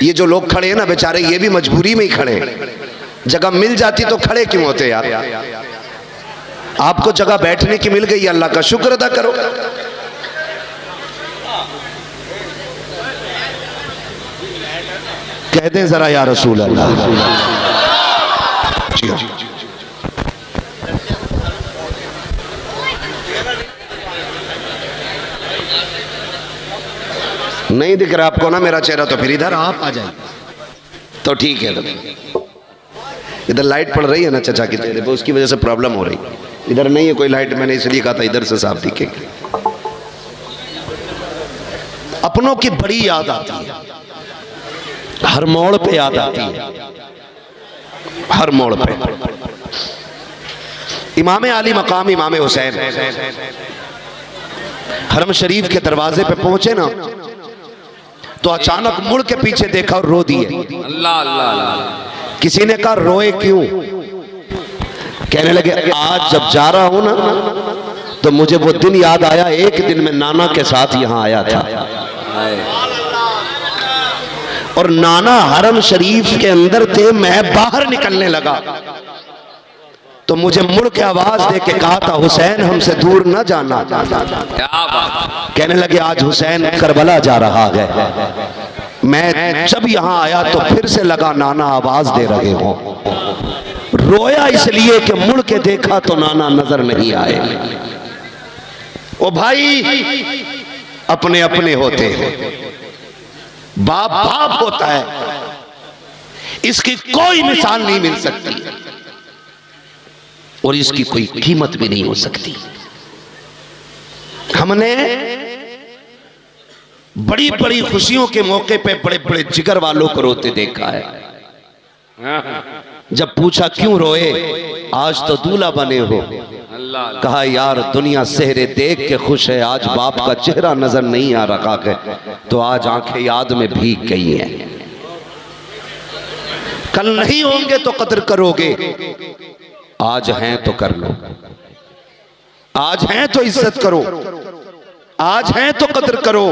ये जो लोग खड़े हैं ना बेचारे, ये भी मजबूरी में ही खड़े हैं। जगह मिल जाती तो खड़े क्यों होते यार। आपको जगह बैठने की मिल गई, अल्लाह का शुक्र अदा करो। कह दें जरा या रसूल अल्लाह। नहीं दिख रहा आपको ना मेरा चेहरा, तो फिर इधर आप आ जाइए तो ठीक है। इधर लाइट पड़ रही है ना चचा की चेहरे पे, उसकी वजह से प्रॉब्लम हो रही। इधर नहीं है कोई लाइट, मैंने इसलिए कहा था इधर से साफ दिखेगी। अपनों की बड़ी याद आती है, हर मोड़ पे याद आती है, हर मोड़ पे। इमाम अली मकाम इमाम हुसैन हरम शरीफ के दरवाजे पे पहुंचे ना, तो अचानक मुड़ के पीछे देखा और रो दिए। अल्लाह अल्लाह अल्लाह। किसी ने कहा रोए क्यों? कहने लगे आज जब जा रहा हूं ना, तो मुझे वो दिन याद आया, एक दिन मैं नाना के साथ यहां आया था, और नाना हरम शरीफ के अंदर थे, मैं बाहर निकलने लगा, तो मुझे मुड़ के आवाज दे के कहा था हुसैन हमसे दूर न जाना। कहने लगे आज हुसैन करबला जा रहा है। मैं जब यहां आया तो फिर से लगा नाना आवाज दे रहे हो। रोया इसलिए कि मुड़ के देखा तो नाना नजर नहीं आए। ओ भाई अपने अपने होते हैं, बाप बाप होता है, इसकी कोई मिसाल नहीं मिल सकती और इसकी कोई कीमत भी नहीं हो सकती। हमने बड़ी बड़ी खुशियों के मौके पे बड़े बड़े जिगर वालों को रोते देखा है। जब पूछा क्यों रोए, आज तो दूल्हा बने हो, कहा यार दुनिया सेहरे देख के खुश है, आज बाप का चेहरा नजर नहीं आ रहा है तो आज आंखें याद में भीग गई हैं। कल नहीं होंगे तो कदर करोगे, आज हैं तो कर लो, आज हैं तो इज्जत करो, आज हैं तो कदर करो,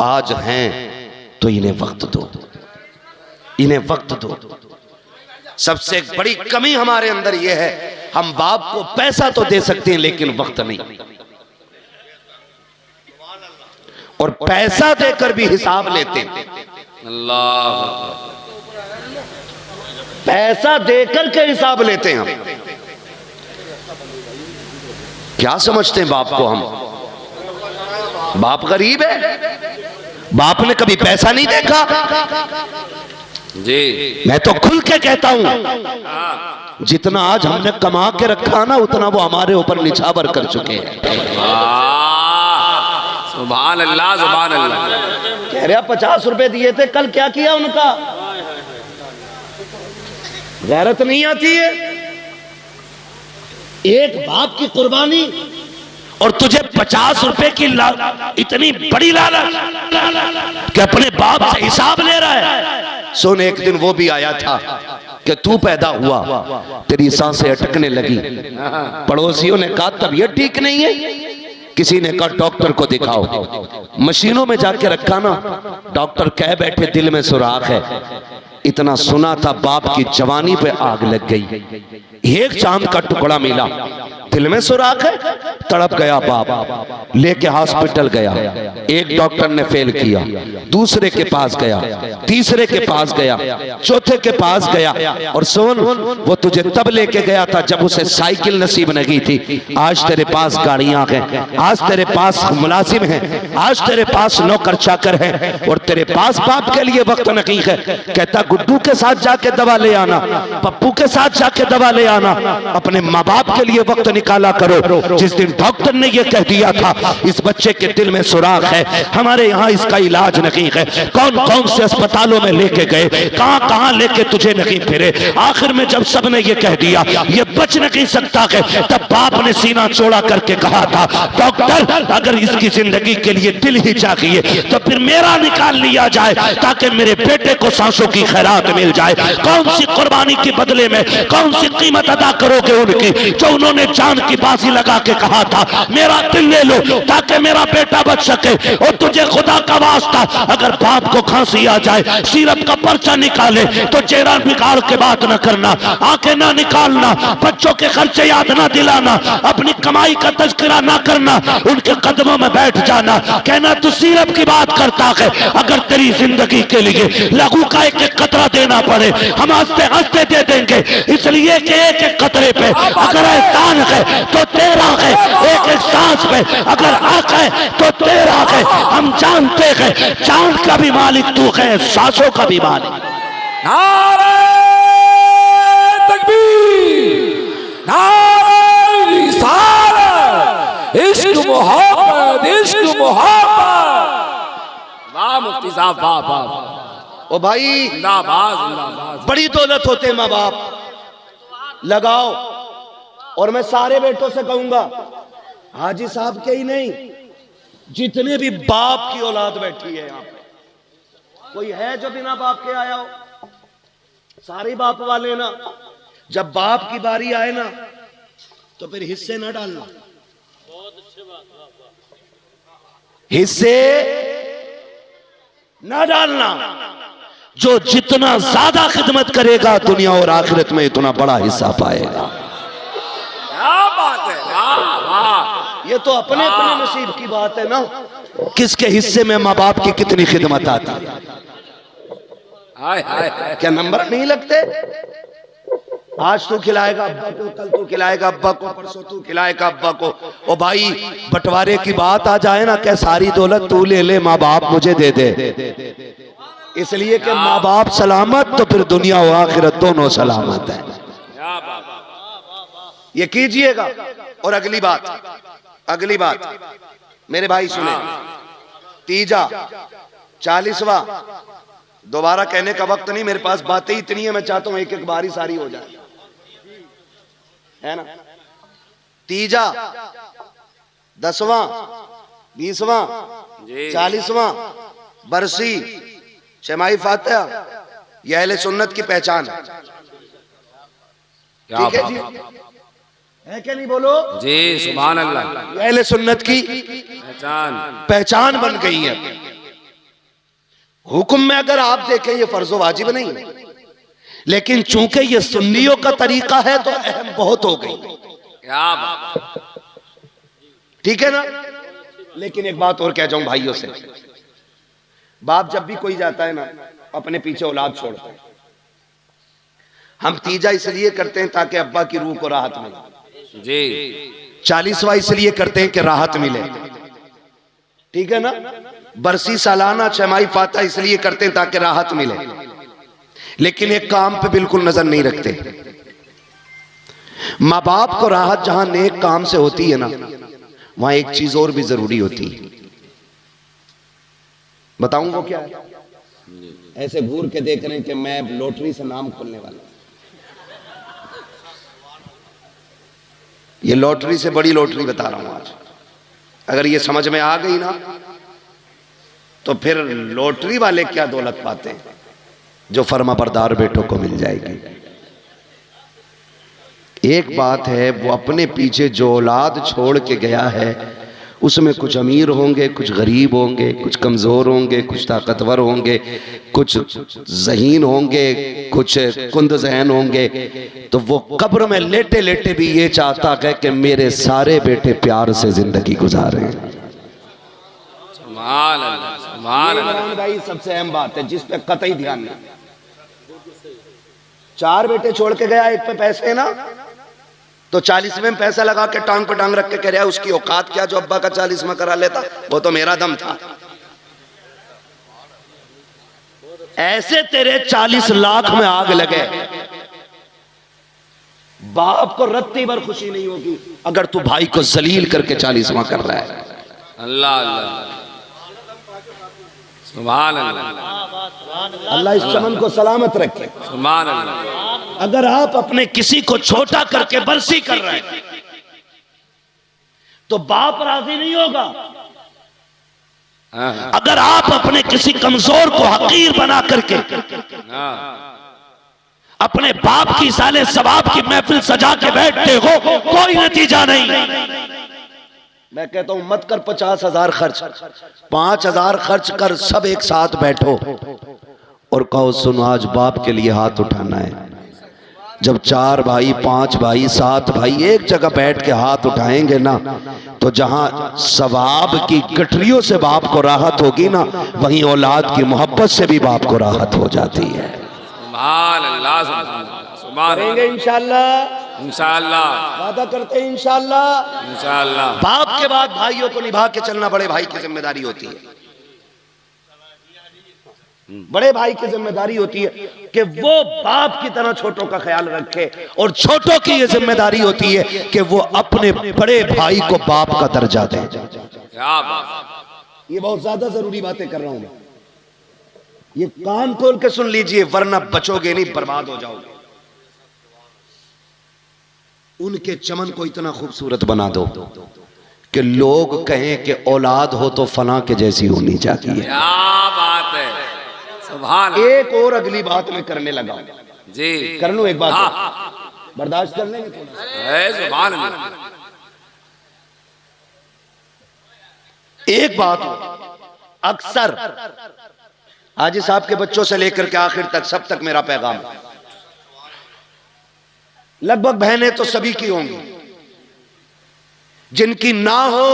आज हैं तो इन्हें वक्त दो, इन्हें वक्त दो। सबसे बड़ी कमी हमारे अंदर यह है, हम बाप को पैसा तो दे सकते हैं लेकिन वक्त नहीं, और पैसा देकर भी हिसाब लेते हैं। अल्लाह, पैसा देकर के हिसाब लेते हैं हम। क्या समझते हैं बाप को हम? बाप गरीब है, बाप ने कभी पैसा नहीं देखा जी। मैं तो खुल के कहता हूं, जितना आज हमने कमा के रखा ना उतना वो हमारे ऊपर निछावर कर चुके हैं। सुभान अल्लाह, सुभान अल्लाह। कह रहे 50 रुपए दिए थे, कल क्या किया उनका? गैरत नहीं आती है? एक बाप की कुर्बानी और तुझे 50 रुपए की इतनी बड़ी लालच कि अपने बाप से हिसाब ले रहा है। सुन, एक दिन वो भी आया था कि तू पैदा हुआ, तेरी सांसें अटकने लगी, पड़ोसियों ने कहा तबीयत ठीक नहीं है, किसी ने कहा डॉक्टर को दिखाओ, मशीनों में जाके रखा ना, डॉक्टर कह बैठे दिल में सुराख है। इतना सुना था, बाप की जवानी पे आग लग गई। एक चांद का टुकड़ा मिला, दिल में सुराख है, तड़प गया बाप, लेके हॉस्पिटल गया। एक डॉक्टर ने फेल किया, दूसरे के पास गया, तीसरे के पास गया, चौथे के पास गया। और सुन, वो तुझे तब लेके गया था जब उसे साइकिल नसीब नहीं थी। आज तेरे पास गाड़ियां हैं, आज तेरे पास मुलाजिम हैं, आज तेरे पास नौकर चाकर हैं, और तेरे पास बाप के लिए वक्त नहीं है। कहता गुड्डू के साथ जाके दवा ले आना, पप्पू के साथ जाके दवा ले आना, अपने माँ बाप के लिए वक्त निकाला करो। जिस दिन डॉक्टर ने यह कह दिया था इस बच्चे के दिल में सुराख है, हमारे यहाँ इसका इलाज नहीं है, कौन कौन से अस्पतालों में लेके गए, कहां कहां लेके तुझे नहीं फिरे, आखिर में जब सबने ये कह दिया ये बच नहीं सकता है, तब बाप ने सीना चौड़ा करके कहा था डॉक्टर अगर इसकी जिंदगी के लिए दिल ही चाहिए तो फिर मेरा निकाल लिया जाए ताकि मेरे बेटे को सांसों की खैरात मिल जाए। कौन सी कुर्बानी के बदले में कौन सी कीमत अदा करोगे उनकी, जो उन्होंने जान की बाजी लगा के कहा था मेरा दिल ले लो ताकि मेरा बेटा बच सके। और तुझे खुदा का वास्ता अगर बाप को खांसी आ जाए, सीरत का पर्चा निकाले तो चेहरा निकाल के बात न करना, आंखें ना निकालना, बच्चों के खर्चे याद ना दिलाना, अपनी कमाई का तज़किरा ना करना, उनके कदमों में बैठ जाना, कहना तू सीरत की बात करता है। अगर तेरी जिंदगी के लिए लघु का एक एक कतरा देना पड़े हम हंसते हंसते दे देंगे, इसलिए कि एक एक कतरे पे अगर एहसान है तो तेरा है, एक एक सांस पे अगर हक है तो तेरा है। हम जानते हैं चांद का भी मालिक तू है, सांसों का भी मालिक। नारे तकबीर, नारे रिसालत, इश्क मोहब्बत, इश्क मोहब्बत। वाह मुफ्ती साहब, वाह वाह। ओ भाई जिंदाबाद, जिंदाबाद। बड़ी दौलत होते हैं माँ बाप, लगाओ। और मैं सारे बेटों से कहूंगा, हाजी साहब के ही नहीं, जितने भी बाप की औलाद बैठी है यहाँ पे, कोई है जो बिना बाप के आया हो? सारे बाप वाले ना। जब बाप की बारी आए ना तो फिर हिस्से ना डालना, हिस्से ना डालना। जो जितना ज्यादा खिदमत करेगा दुनिया और आखिरत में इतना बड़ा हिस्सा पाएगा। क्या बात है, वाह वाह। ये तो अपने अपने नसीब की बात है ना, किसके हिस्से में माँ बाप की कितनी खिदमत आती है। हाय हाय हाय। क्या नंबर नहीं लगते? आज तू खिलाएगा अब्बा को, कल तू खिलाएगा अब्बा को, परसों तू खिलाएगा अब्बा को। ओ भाई बंटवारे की बात आ जाए ना, क्या सारी दौलत तू ले ले, माँ बाप मुझे दे दे, इसलिए कि माँ बाप सलामत तो फिर दुनिया और आखिरत दोनों सलामत है। ये कीजिएगा। और अगली बात मेरे भाई सुने, तीजा, 40वां। दोबारा कहने का वक्त नहीं, मेरे पास बातें इतनी है, मैं चाहता हूं एक एक बारी सारी हो जाए, है ना। तीजा, 10वां, 20वां, 40वां, बरसी, शमाई फातिहा, यह अहले सुन्नत की पहचान है। ठीक है जी, है क्या नहीं बोलो जी, सुभान अल्लाह। यह अहले सुन्नत की पहचान बन गई है। हुक्म में अगर आप देखें ये फर्जो वाजिब नहीं है, लेकिन चूंकि ये सुन्नियों का तरीका है तो अहम बहुत हो गई। क्या बात, ठीक है ना। लेकिन एक बात और कह जाऊं भाइयों से, बाप जब भी कोई जाता है ना, अपने पीछे औलाद छोड़ता है। हम तीजा इसलिए करते हैं ताकि अब्बा की रूह को राहत मिले जी। 40वां इसलिए करते हैं कि राहत मिले, ठीक है ना। बरसी, सालाना, छमाही, फातिहा इसलिए करते हैं ताकि राहत मिले, लेकिन एक काम पे बिल्कुल नजर नहीं रखते। माँ बाप को राहत जहां नेक काम से होती है ना, वहां एक चीज और भी जरूरी होती है। बताऊं वो क्या है? ऐसे घूर के देख रहे हैं कि मैं लॉटरी से नाम खोलने वाला। ये लॉटरी से बड़ी लॉटरी बता रहा हूं आज। अगर ये समझ में आ गई ना, तो फिर लॉटरी वाले क्या दौलत पाते हैं जो फर्माबरदार बेटों को मिल जाएगी। एक बात है, वो अपने पीछे जो औलाद छोड़ के गया है, उसमें कुछ अमीर होंगे, कुछ गरीब होंगे, कुछ कमजोर होंगे, कुछ ताकतवर होंगे, कुछ ज़हीन होंगे, कुछ कुंद ज़हन होंगे। तो वो कब्र में लेटे लेटे भी ये चाहता है कि मेरे सारे बेटे प्यार से जिंदगी गुजारें। इमरान भाई, सबसे अहम बात है जिस पे कतई ध्यान नहीं। 4 बेटे छोड़ के गया, एक पे पैसे है ना, तो 40वें में पैसा लगा के टांग पे टांग रख के कह रहा है उसकी औकात क्या जो अब्बा का 40वां करा लेता, वो तो मेरा दम था। ऐसे तेरे 40 लाख में आग लगे, बाप को रत्ती भर खुशी नहीं होगी अगर तू भाई को जलील करके 40वां कर रहा है। अल्लाह अल्लाह, सुभान अल्लाह। अल्लाह इस चमन को सलामत रखे। सुभान अल्लाह। अगर आप अपने किसी को छोटा करके बरसी कर रहे हैं तो बाप राजी नहीं होगा। अगर आप अपने किसी कमजोर को हकीर बना करके अपने बाप की साले सवाब की महफिल सजा के बैठते हो, कोई नतीजा नहीं। मैं कहता हूं मत कर 50,000 खर्च, 5,000 खर्च कर, सब एक साथ बैठो और कहो सुनो आज बाप के लिए हाथ उठाना है। जब 4 भाई, 5 भाई, 7 भाई एक जगह बैठ के हाथ उठाएंगे ना, तो जहां सवाब की गठरियों से बाप को राहत होगी ना, वहीं औलाद की मोहब्बत से भी बाप को राहत हो जाती है। सुभान अल्लाह, सुभान करेंगे इंशाअल्लाह, इंशाअल्लाह, वादा करते हैं इंशाअल्लाह। इंशाअल्लाह। बाप के बाद भाइयों को निभा के चलना बड़े भाई की जिम्मेदारी होती है। बड़े भाई की जिम्मेदारी होती है कि वो बाप की तरह छोटों का ख्याल रखे, और छोटों की ये जिम्मेदारी होती है कि वो अपने बड़े भाई को बाप का दर्जा दे। क्या बात, ये बहुत ज्यादा जरूरी बातें कर रहा हूं मैं, ये कान खोल के सुन लीजिए, वरना बचोगे नहीं, बर्बाद हो जाओगे। उनके चमन को इतना खूबसूरत बना दो कि लोग कहें कि औलाद हो तो फला के जैसी होनी चाहिए। क्या बात है, सुभान। एक और अगली बात मैं करने लगा जी, कर लूं एक बात, बर्दाश्त कर लेंगे थोड़ा? सुभान अल्लाह। एक बात अक्सर हाजी साहब के बच्चों से लेकर के आखिर तक सब तक मेरा पैगाम, लगभग बहनें तो सभी की होंगी, जिनकी ना हो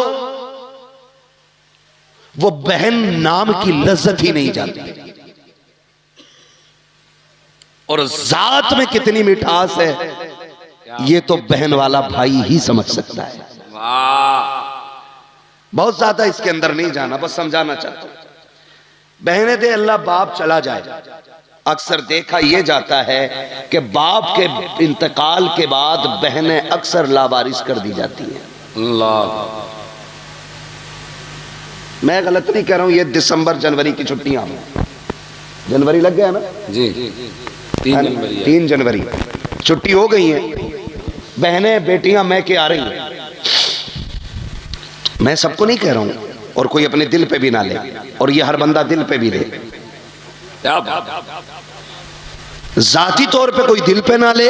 वो बहन नाम की लज्जत ही नहीं जानती, और जात में कितनी मिठास है ये तो बहन वाला भाई ही समझ सकता है। बहुत ज्यादा इसके अंदर नहीं जाना, बस समझाना चाहता हूं। बहनें दे अल्लाह, बाप चला जाए, अक्सर देखा यह जाता है कि बाप के इंतकाल के बाद बहनें अक्सर लावारिस कर दी जाती हैं। अल्लाह, मैं गलत नहीं कह रहा हूँ, ये दिसंबर जनवरी की छुट्टियां, जनवरी लग गया ना जी, 3 जनवरी 3 जनवरी छुट्टी हो गई है। बहनें बेटियां मैं के आ रही हैं। मैं सबको नहीं कह रहा हूँ, और कोई अपने दिल पे भी ना ले, और ये हर बंदा दिल पे भी ले। क्या बात, जाती तौर पे कोई दिल पे ना ले,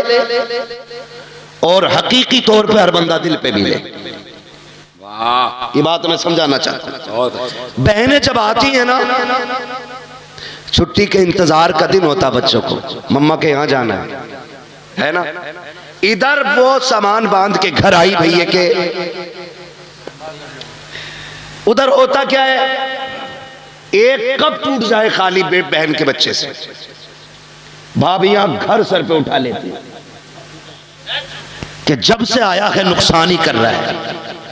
और हकीकी तौर पे हर बंदा दिल पे भी ले। वाह, ये बात मैं समझाना चाहता हूँ। बहुत अच्छा। बहनें जब आती हैं ना, छुट्टी के इंतजार का दिन होता बच्चों को, मम्मा के यहाँ जाना है ना। इधर वो सामान बांध के घर आई भैया के, उधर होता क्या है, एक कप टूट जाए खाली बहन के बच्चे से, भाभियां घर सर पे उठा लेती कि जब से आया है नुकसान ही कर रहा है,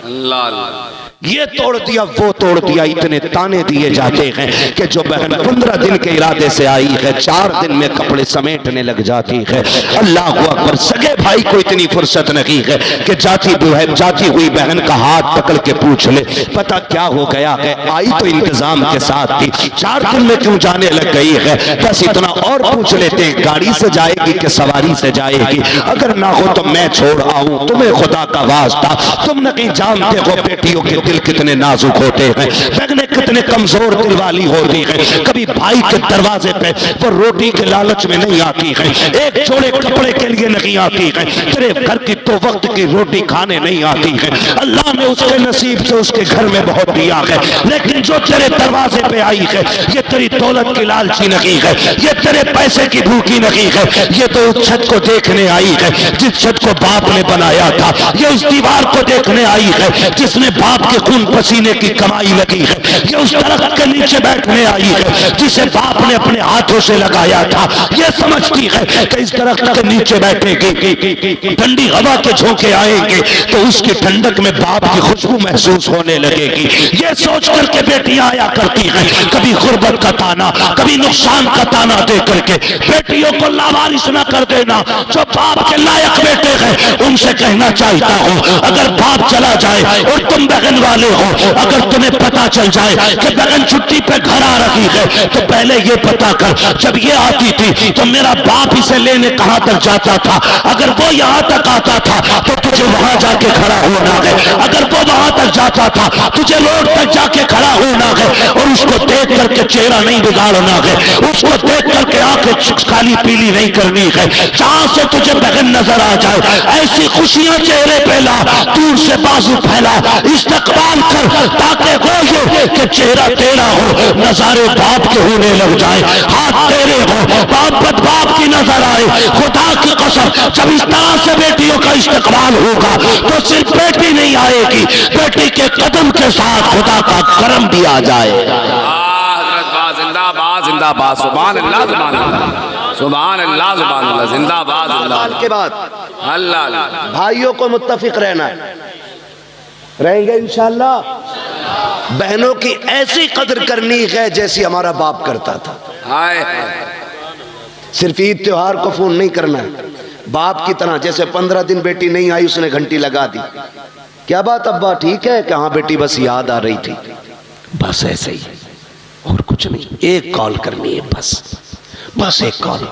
अल्लाह अल्लाह, ये तोड़ दिया वो तोड़ दिया। इतने ताने दिए जाते हैं कि जो बहन 15 दिन के इरादे से आई है 4 दिन में कपड़े समेटने लग जाती है। अल्लाह अकबर। सगे भाई को इतनी फुर्सत नहीं है कि जाती हुई बहन का हाथ पकड़ के पूछ ले पता क्या हो गया है, आई तो इंतजाम के साथ थी, 4 दिन में क्यों जाने लग गई है। बस इतना और पूछ लेते हैं, गाड़ी से जाएगी कि सवारी से जाएगी, अगर ना हो तो मैं छोड़ आऊं, तुम्हें खुदा का वास्ता, तुम नहीं जानते हो बेटियों के दिल कितने नाजुक होते हैं, बहनें कितने कमजोर दिल वाली होती हैं। कभी भाई के दरवाजे पे वो रोटी के लालच में नहीं आती है, एक जोड़े कपड़े के लिए नहीं आती है, तेरे घर की 2 वक्त की रोटी खाने नहीं आती है। अल्लाह ने उसके नसीब से उसके घर में बहुत दिया है, लेकिन जो तेरे दरवाजे पे आई है ये तेरी दौलत की लालची नहीं है, ये तेरे पैसे की भूखी नहीं है, ये तो उस छत को देखने आई है जिस छत को बाप ने बनाया था, ये उस दीवार को देखने आई है जिसने बाप के खून पसीने की कमाई लगी है, ये उस दरख्त के नीचे बैठने आई है जिसे बाप ने अपने हाथों से लगाया था, ये समझती है कि इस दरख्त के नीचे बैठेगी, ठंडी हवा के झोंके आएंगे तो उसकी ठंडक में बाप की खुशबू महसूस होने लगेगी। ये सोच करके बेटियां आया करती हैं, कभी गुर्बत का ताना, कभी नुकसान का ताना दे करके। बेटियों को लावारिस न कर देना, जो बाप के लायक बेटे हैं उनसे कहना चाहता हूं, अगर बाप चला जाए और तुम बहन वाले हो, अगर तुम्हें पता चल जाए कि बहन छुट्टी पे घर आ रही है तो पहले ये पता कर, जब ये आती थी तो मेरा बाप इसे लेने कहां तक जाता था, अगर वो यहां तक आता था तो तुझे वहां जाके खड़ा होना है, अगर वो वहां तक जाता था तुझे रोड तक जाके खड़ा होना है, और उसको देख करके चेहरा नहीं बिगाड़ना है, उसको देख करके आंखें काली पीली नहीं करनी है, जहां से तुझे बहन नजर आ जाए ऐसी खुशियां चेहरे पे ला, दूर से बाजू फैला, इस्तकबाल कर, ताकि हो ये कि चेहरा तेरा हो, नजारे बाप के होने लग जाए, हाथ तेरे हो, बाप बाप की नजर आए। खुदा की कसम, जब इस तरह से बेटियों का इस्तकबाल होगा तो सिर्फ बेटी नहीं आएगी, बेटी के कदम के साथ खुदा का करम भी आ जाएगा। जिंदाबाद जिंदाबाद, सुभान अल्लाह सुभान अल्लाह सुभान अल्लाह सुभान अल्लाह, जिंदाबाद जिंदाबाद। के बाद अल्लाह भाइयों को मुत्तफिक रहना है, रहेंगे इंशाअल्लाह। बहनों की ऐसी कदर करनी है जैसी हमारा बाप करता था। हाय, सिर्फ ईद त्योहार को फोन नहीं करना है, बाप की तरह। जैसे 15 दिन बेटी नहीं आई उसने घंटी लगा दी, क्या बात अब्बा ठीक है, कहाँ बेटी बस याद आ रही थी, बस ऐसे ही और कुछ नहीं। एक कॉल करनी है बस एक कॉल।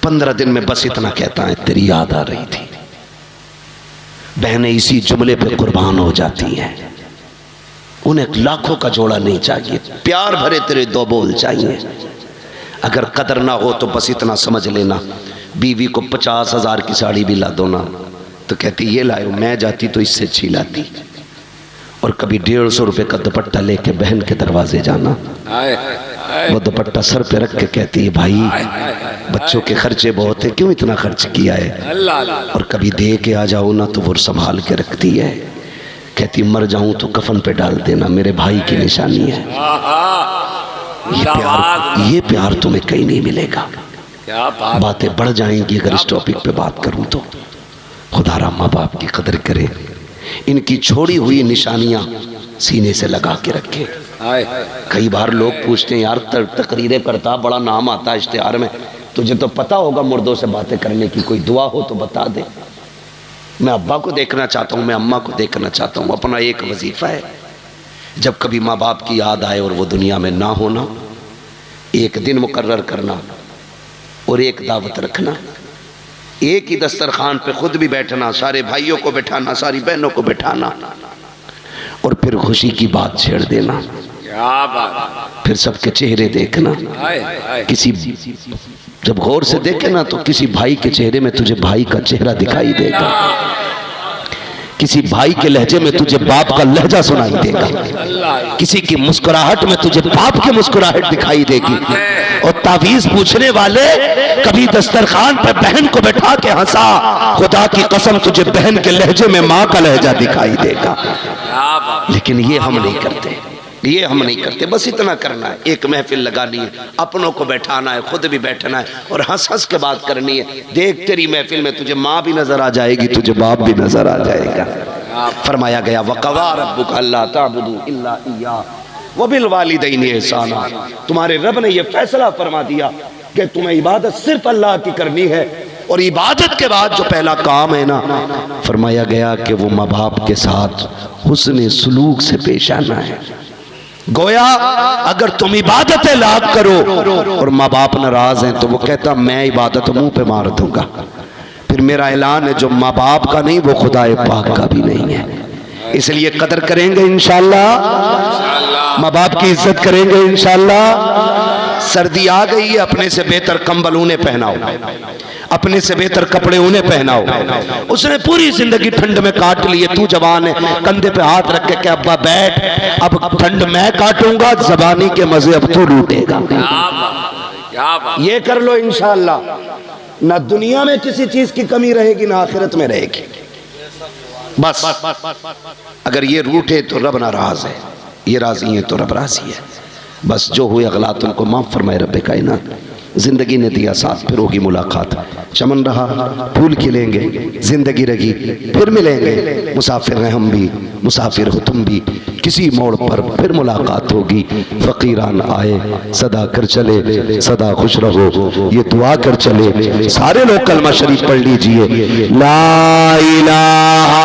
15 दिन में बस इतना कहता है तेरी याद आ रही थी। बहनें इसी जुमले पे कुर्बान हो जाती हैं, उन्हें लाखों का जोड़ा नहीं चाहिए, प्यार भरे तेरे 2 बोल चाहिए। अगर कदर ना हो तो बस इतना समझ लेना, बीवी को 50,000 की साड़ी भी ला दो ना तो कहती ये लाओ, मैं जाती तो इससे अच्छी लाती। और कभी 150 रुपए का दुपट्टा लेके बहन के दरवाजे जाना, वो दुपट्टा सर पे रख के कहती है भाई बच्चों के खर्चे बहुत है, क्यों इतना खर्च किया है। और कभी दे के आ जाओ ना तो वो संभाल के रखती है, कहती मर जाऊं तो कफन पे डाल देना, मेरे भाई की निशानी है। ये प्यार तुम्हें कहीं नहीं मिलेगा। क्या बातें बढ़ जाएंगी अगर इस टॉपिक पे बात करूं तो। खुदारा माँ बाप की कदर करे, इनकी छोड़ी हुई निशानियां सीने से लगा के रखे। कई बार लोग पूछते हैं यार तकरीरें करता, बड़ा नाम आता है इश्तिहार में, तुझे तो पता होगा मुर्दों से बातें करने की, कोई दुआ हो तो बता दे। मैं अब्बा को देखना चाहता हूँ, मैं अम्मा को देखना चाहता हूँ, अपना एक वजीफा है जब कभी माँ बाप की याद आए और वो दुनिया में ना होना, एक दिन मुकर्रर करना और एक दावत रखना, एक ही दस्तरखान पे खुद भी बैठना, सारे भाइयों को बैठाना, सारी बहनों को बैठाना और फिर खुशी की बात छेड़ देना। क्या बात। फिर सबके चेहरे देखना। किसी जब गौर से देखे ना तो किसी भाई के चेहरे में तुझे भाई का चेहरा दिखाई देगा, किसी भाई के लहजे में तुझे बाप का लहजा सुनाई देगा, किसी की मुस्कुराहट में तुझे बाप की मुस्कुराहट दिखाई देगी। और तावीज पूछने वाले कभी दस्तरखान पे बहन को बैठा के हंसा, खुदा की कसम तुझे बहन के लहजे में माँ का लहजा दिखाई देगा। लेकिन ये हम नहीं करते, ये हम नहीं करते। बस इतना करना है, एक महफिल लगानी है, अपनों को बैठाना है, खुद भी बैठना है और हंस हंस के बात करनी है। देख तेरी महफिल में तुझे माँ भी नजर आ जाएगी, तुझे बाप भी नजर आ जाएगा। फरमाया गया वक़ज़ा रब्बुका अल्ला ताबुदू इल्ला इय्याहु व बिल वालिदैनि इहसाना। तुम्हारे रब ने यह फैसला फरमा दिया कि तुम्हें इबादत सिर्फ अल्लाह की करनी है और इबादत के बाद जो पहला काम है ना, फरमाया गया कि वो माँ बाप के साथ हुस्न सलूक से पेश आना है। गोया अगर तुम इबादत लाख करो और माँ बाप नाराज हैं तो वो कहता मैं इबादत मुंह पे मार दूंगा। फिर मेरा ऐलान है जो माँ बाप का नहीं वो खुदाए पाक का भी नहीं है। इसलिए कदर करेंगे इंशाअल्लाह, माँ बाप की इज्जत करेंगे इंशाअल्लाह। सर्दी आ गई है, अपने से बेहतर कंबल उन्हें पहनाओ, अपने से बेहतर कपड़े उन्हें पहनाओ। उसने पूरी जिंदगी ठंड में काट ली है, तू जवान है, कंधे पे हाथ रख के क्या अब्बा बैठ, अब ठंड मैं काटूंगा, जबानी के मजे अब तू लूटेगा। ये कर लो इंशाअल्लाह, ना दुनिया में किसी चीज की कमी रहेगी ना आखिरत में रहेगी। बस अगर ये रूठे तो रब नाराज है, ये राजी है तो रब राजी है। बस जो हुए अगलात उनको माफ फरमाए रब कायनात। जिंदगी ने दिया साथ, फिर होगी मुलाकात। चमन रहा फूल खिलेंगे, जिंदगी रही फिर मिलेंगे। मुसाफिर हैं हम भी, मुसाफिर हो तुम भी, किसी मोड़ पर फिर मुलाकात होगी। फकीरान आए सदा कर चले, सदा खुश रहो ये दुआ कर चले। सारे लोग कलमा शरीफ पढ़ लीजिए, ला इलाहा